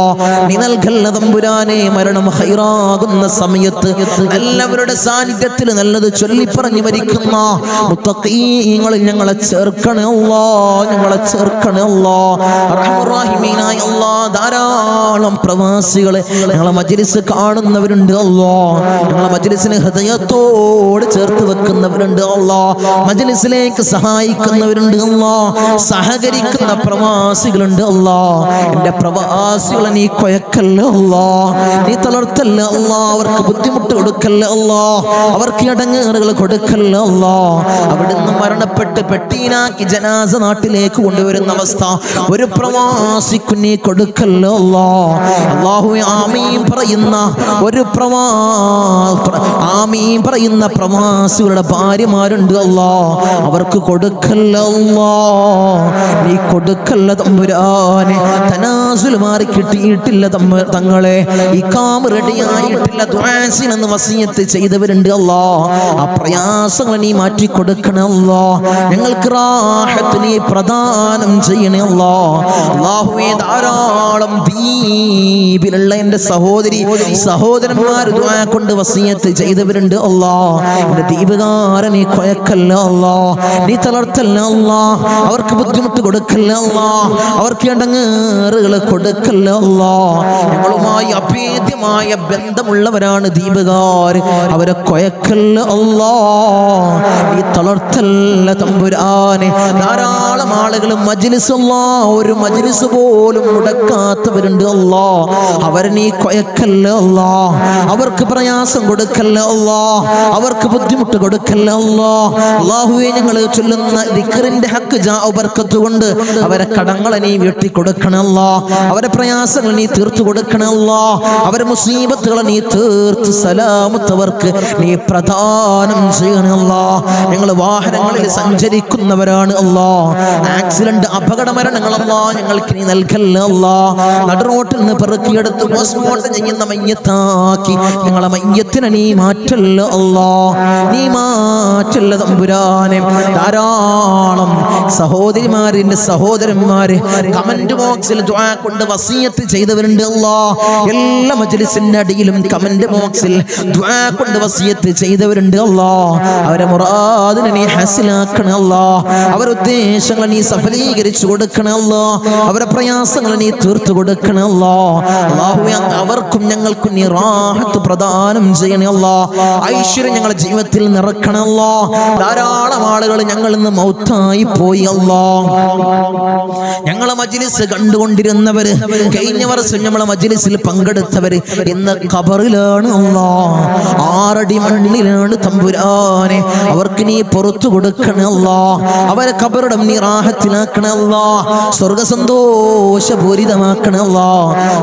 നീ നൽകല്ല തമ്പുരാനെ. മരണം ഹൈറാകുന്ന സമയത്ത് എല്ലാവരുടെ സാന്നിധ്യത്തിൽ നല്ലത് ചൊല്ലിപ്പറഞ്ഞു മരിക്കുന്ന മുത്തഖീങ്ങളിൽ ഞങ്ങളെ ചേർക്കണേ അല്ലാ, ഞങ്ങളെ ചേർക്കണേ അല്ലാ. അർഹമർ റഹീമീനായ അല്ലാ, ധാരാളം പ്രവാസികളെ ഞങ്ങളെ മജ്ലിസ് കാണുന്നവരുണ്ട് അല്ലാ, ഞങ്ങളെ മജ്ലിസിനെ ഹൃദയത്തോട് ചേർത്ത് വെക്കുന്നവരുണ്ട് അല്ലാ, മജ്ലിസിലേക്ക് സഹായിക്കുന്നവരുണ്ട് അല്ലാ, സഹകരിക്കുന്ന പ്രവാസികളുണ്ട് അല്ലാ. എൻ്റെ പ്രവാസികളെ നീ കൊയക്കല്ല അല്ലാ, നീ തളർത്തല്ല അല്ലാ, അവർക്ക് ബുദ്ധിമുട്ട് കൊടുക്കല്ല അല്ലാ, അവർക്ക് ഇടങ്ങേറുകൾ കൊടുക്കല്ല അല്ലാ. അവിടുന്ന് മരണപ്പെട്ട് പെട്ടീനാക്കി ജനാസ നാട്ടിലേക്ക് കൊണ്ടുവരുന്ന അവസ്ഥ ഒരു പ്രവാസിക്കു നീ കൊടുക്കല്ല അല്ലാ. അല്ലാഹുവേ ആമീൻ പറയുന്ന ഒരു ആമീൻ പറയുന്ന പ്രവാസികളുടെ ഭാര്യമാരുണ്ട് അല്ലാ, അവർക്ക് കൊടുക്കല്ല അല്ലാ, നീ കൊടുക്കല്ല തമ്പുരാനെ. തനാസുൽ മാറി കിട്ടിയിട്ടില്ല തങ്ങളെ, ഈ കാമ റെഡിയായിട്ടില്ല, ദുആസിനെന്ന് വസിയത്ത് ചെയ്തവരുണ്ട് അല്ലാ, ആ പ്രയാസങ്ങൾ നീ മാറ്റി കൊടുക്കണേ അല്ലാ. ഞങ്ങൾക്ക് റാഹത്ത് നീ പ്രദാനം ചെയ്യണേ അല്ലാ. അല്ലാഹുവേ ധാരാളം ദ്വീപിലുള്ള എൻ്റെ സഹോദരന്മാർ ദുആ കൊണ്ട് വസിയത്ത് ചെയ്തവരുണ്ട് അല്ലാ. എൻ്റെ ദ്വീപുകാരൻ നീ കൊയക്കല്ല അല്ലാ, നീ തളർത്തല്ല അല്ലാ, അവർക്ക് ബുദ്ധിമുട്ട് കൊടുക്കല്ല അല്ലാ, അവർക്ക് ഇടങ്ങേറുകൾ കൊടുക്കല്ല അല്ലാ. ഞങ്ങളുമായി അഭേദ്യമായ ബന്ധമുള്ളവരാണ് ദ്വീപുകാർ, അവരെ കൊയക്കല്ല അല്ലാ, നീ തളർത്തല്ല തമ്പുരാനെ. ധാരാളം ആളുകൾ മജ്ലിസ് അല്ലാ, ഒരു മജ്ലിസ് പോലും മുടക്കാത്തവരുണ്ട് അല്ലാ, അവരെ നീ കൊയക്കല്ല അല്ലാ, അവർക്ക് പ്രയാസം കൊടുക്കല്ല അല്ലാ, അവർക്ക് ബുദ്ധിമുട്ട് കൊടുക്കല്ല അല്ലാ. അല്ലാഹുവേ ഞങ്ങൾ ചൊല്ലുന്ന ദിക്റിന്റെ ഹക്ക് ജാഉ ബർക്കത്ത് കൊണ്ട് അവരെ കടങ്ങളെ നീ വീട്ടി കൊടുക്കണം അല്ലാ, അവരെ പ്രയാസങ്ങൾ നീ തീർത്തു കൊടുക്കണം അല്ലാ, അവരെ മുസീബത്തുകളെ നീ തീർത്ത് സലാമത്തവർക്ക് നീ പ്രദാനം ചെയ്യണം അല്ലാ. ഞങ്ങൾ വാഹനങ്ങളിൽ സഞ്ചരിക്കുന്നവരാണ് അല്ലാ, ആക്സിഡന്റ് അപകട മരണങ്ങൾ അല്ലാ ഞങ്ങൾക്ക് നീ നൽകല്ല അല്ലാ. നടുറോട്ടിൽ നിന്ന് പെറുക്കിയെടുത്ത് പോസ്റ്റ്മോർട്ടം ചെയ്യുന്ന മയ്യത്താക്കി ഞങ്ങളെ മയ്യത്തിനെ നീ മാറ്റല്ല അല്ലാ, നീ മാറ്റല്ല തമ്പുരാനെ. ധാരാളം സഹോദരിമാരിന്റെ സഹോദരന്മാര് കമന്റ് ബോക്സിൽ ദുആ കൊണ്ട് വസിയത്ത് ചെയ്തവരുണ്ട് അല്ലാ. എല്ലാ മജ്ലിസിന്റെ അടിയിലും കമന്റ് ബോക്സിൽ ദുആ കൊണ്ട് വസിയത്ത് ചെയ്തവരുണ്ട് അല്ലാ. അവരെ മുറാദിനെ നീ ഹാസിലാക്കണേ അല്ലാ, അവരുടെ ഉദ്ദേശങ്ങൾ നീ സഫലീകരിച്ചു കൊടുക്കണേ അല്ലാ, അവരുടെ പ്രയാസങ്ങൾ നീ തീർത്തു കൊടുക്കണേ അല്ലാ. അല്ലാഹുവേ അവർക്കും ഞങ്ങൾക്കും നീ റാഹത്ത് പ്രദാനം ചെയ്യണേ അല്ലാ, ഐശ്വര്യം ഞങ്ങളുടെ ജീവിതത്തിൽ നിറക്കണേ അല്ലാ. ധാരാളം ആളുകൾ ഞങ്ങളിൽ നിന്ന് മൗത്തായി പോയി അല്ലാ. ഞങ്ങളെ മജ്ലിസ് കണ്ടുകൊണ്ടിരുന്നവര്, കഴിഞ്ഞ വർഷം നമ്മളെ മജ്ലിസിൽ പങ്കെടുത്തവര് ഇന്ന് ഖബറിലാണ് അല്ലാ, 6 അടി മണ്ണിലാണ് തമ്പുരാനെ. അവർക്ക് നീ പുറത്തു കൊടുക്കണേ അല്ലാ, അവരെ ഖബറിടം നീ റാഹത്തിലാക്കണേ അല്ലാ, സ്വർഗ സന്തോഷപൂരിതമാക്കണേ അല്ലാ.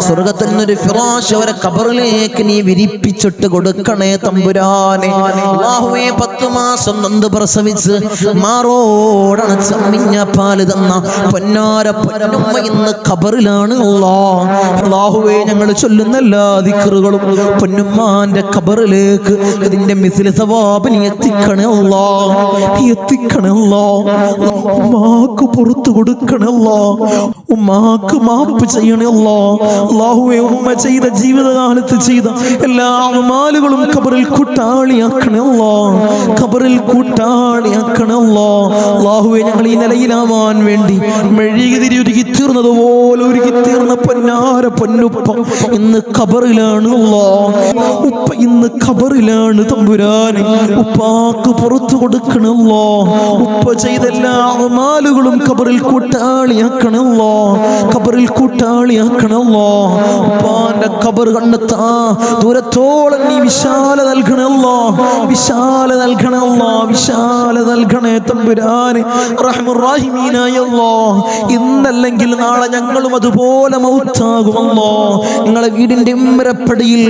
സ്വർഗത്തിനൊരു ഫിറാശ് അവരെ ഖബറിലേക്ക് നീ വിരിപ്പിച്ചിട്ട് കൊടുക്കണേ തമ്പുരാനെ. അല്ലാഹുവേ 10 മാസം നൊന്ത് പ്രസവിച്ച് മാറോടണച്ച മിഞ്ഞ പാല് തന്ന പൊന്നാര പൊന്നുമ്മ ഇന്ന് ഖബറിലാണ് അല്ലാ. അല്ലാഹുവേ ഞങ്ങൾ ചൊല്ലുന്ന എല്ലാ ദിക്റുകളും പൊന്നുമ്മാന്റെ ഖബറിലേക്ക് ഇതിന്റെ മിസ്ല സവാബ് നീ എത്തിക്കണേ അല്ലാ, എത്തിക്കണേ അല്ലാ. ഉമ്മാക്ക് പുറത്തു കൊടുക്കണേ അല്ലാ, ഉമ്മാക്ക് മാപ്പ് ചെയ്യണേ അല്ലാ. അല്ലാഹുവേ ഉമ്മ ചെയ്ത ജീവിതകാലത്ത് ചെയ്ത എല്ലാ അമാലുകളും ഖബറിൽ കൂട്ടാളിയാക്കണേ അല്ലാ, ഖബറിൽ കൂട്ടാളിയാക്കണേ അല്ലാ. അല്ലാഹുവേ ഞങ്ങൾ ഈ നിലയിലാവാൻ വേണ്ടി മെഴുകുതിരി ഉരുകി തീർന്നതുപോലെ ഉരുകി തീർന്ന പൊന്നാര പൊന്നുപ്പ ഇന്ന് ഖബറിലാണ് അല്ലാ. ഉപ്പ ഇന്ന് ഖബറിലാണ് തമ്പുരാനെ. ഉപ്പാക്ക് പുറത്തു കൊടുക്കണേ അല്ലാ, ഉപ്പ ചെയ്ത എല്ലാ അമാലുകളും ഖബറിൽ കൂട്ടാളിയാക്കണേ അല്ലാ. ഖബറിൽ കൂട്ടാളിയാക്കണല്ലോ. ഉപ്പാന്റെ ഖബർ കണ്ടെത്താ ദൂരത്തോളം നീ വിശാല നൽകണല്ലോ, വിശാല നൽകണല്ലോ, വിശാല നൽകണേ തമ്പുരാന് റഹ്മുർ-റഹീമീനായ അല്ലാഹ്. ഇന്നല്ലെങ്കിൽ നാളെ ഞങ്ങളും അതുപോലെ മൗത്താകുമല്ലോ. നിങ്ങളെ വീടിന്റെ ഉമ്മരപ്പടിയിൽ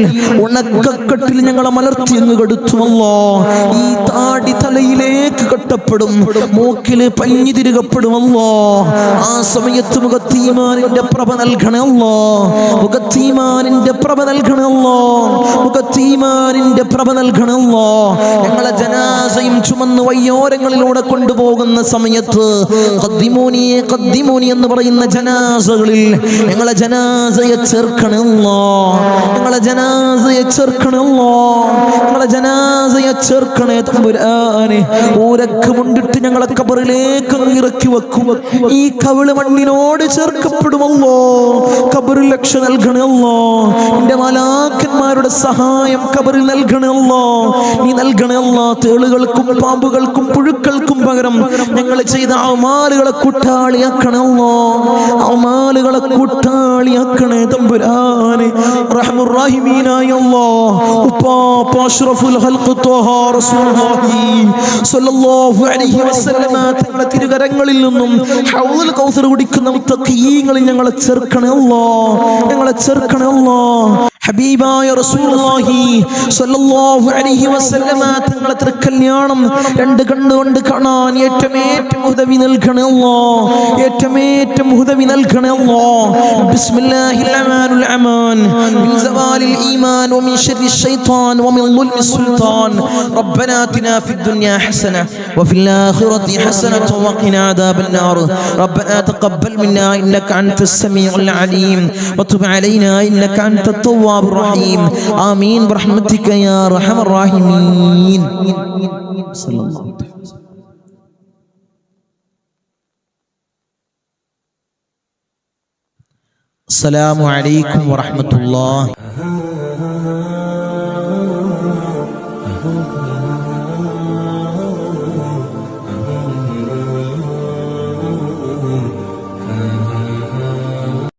ഉണക്കക്കെട്ടിൽ ഞങ്ങളെ മലർത്തി അങ്ങ് കെടുത്തുമല്ലോ. ഈ താടി തലയിലേക്ക് കെട്ടപ്പെടും, മൂക്കില് പഞ്ഞി തിരുകപ്പെടുമല്ലോ. ആ സമയത്ത് മുഖത്തീമാനിന്റെ പ്രഭ നൽകണമല്ലോ, മുഖത്തീമാനിന്റെ പ്രഭ നൽകണമല്ലോ, മുഖത്തീമാനിന്റെ പ്രഭ നൽകണമല്ലോ. ഞങ്ങളെ ജനാസയും ചുമന്ന് വയ്യോരങ്ങളിലൂടെ കൊണ്ടുപോകുന്ന സമയത്ത് ഖദ്ദിമൂനി ഖദ്ദിമൂനി എന്ന് പറയുന്ന ജനാസകളിൽ ഞങ്ങളെ ജനാസയെ ചേർക്കണമല്ലോ, ഞങ്ങളെ ജനാസയെ ചേർക്കണമല്ലോ, ഞങ്ങളെ ജനാസയെ ചേർക്കണേ തമ്പുരാനെ. ഊരക്ക് മുണ്ടിട്ട് ഞങ്ങളെ ഖബറിലേക്ക് ഇറക്കി വെക്കും. ഈ കവിള് മണ്ണിനോട് ചേർക്കപ്പെടുമല്ലോ. ഖബറിൽ രക്ഷ നൽകണമല്ലോ. എന്റെ മലാക്കന്മാരുടെ സഹായം ഖബറിൽ നൽകണമല്ലോ. നീ നൽകണമല്ലോ. തേളുകൾക്കും പാമ്പുകൾക്കും പുഴുക്കൾക്കും പകരം ഞങ്ങൾ ചെയ്ത അമാലുകളെ കൂട്ടാളിയാക്കണമല്ലോ. അമാലുകളെ കൂട്ടാളിയാക്കണേ തമ്പുരാനെ റഹ്മുർ-റഹീമീനായ അല്ലാഹ്. ഉപ്പാപ്പ അഷ്റഫുൽ ഖൽഖ് ത്വഹ റസൂലുള്ളാഹി സ്വല്ലല്ലാഹു അലൈഹി വസല്ലമ തങ്ങളുടെ തിരുകരങ്ങളിൽ നിന്നും ഹൗദുൽ കൗസർ കുടിക്കുന്ന മുത്തഖീങ്ങളിൽ ഞങ്ങളെ ചേർക്കണേ അല്ലാഹ്, ഞങ്ങളെ ചേർക്കണേ അല്ലാഹ്. ഹബീബായ റസൂലുള്ളാഹി സ്വല്ലല്ലാഹു അലൈഹി വസല്ലമ തങ്ങളുടെ തൃക്കല്യാണം രണ്ട് കണ്ണുകൊണ്ട് കാണാൻ ഏറ്റവും ഉദവി നൽകണേ അല്ലാഹ്, ഏറ്റവും ഉദവി നൽകണേ അല്ലാഹ്. ബിസ്മില്ലാഹിർ റഹ്മാനിർ റഹീം. മിൻ സവാലിൽ ഈമാൻ വമിൻ ശർരിശ് ശൈത്താൻ വമിൻ ളുൽമിസ് സുൽത്താൻ. റബ്ബനാ ആതിനാ ഫിദ് ദുനിയാ ഹസന വഫിൽ ആഖിറതി ഹസനത വഖിനാ അദാബൻ നാർ. റബ്ബനാ തഖബ്ബൽ മിന്നാ ഇന്നക അൻതസ് സമീഉൽ അലീം വതുബ് അലൈനാ ഇന്നക അൻതത് തവ്വാബുർ റഹീം. ആമീൻ ബിറഹ്മതിക യാ അർഹമർ റഹീമീൻ. സല്ലല്ലാഹു അലൈഹി വസല്ലം. അസ്സലാമു അലൈക്കും വറഹ്മത്തുള്ളാഹി.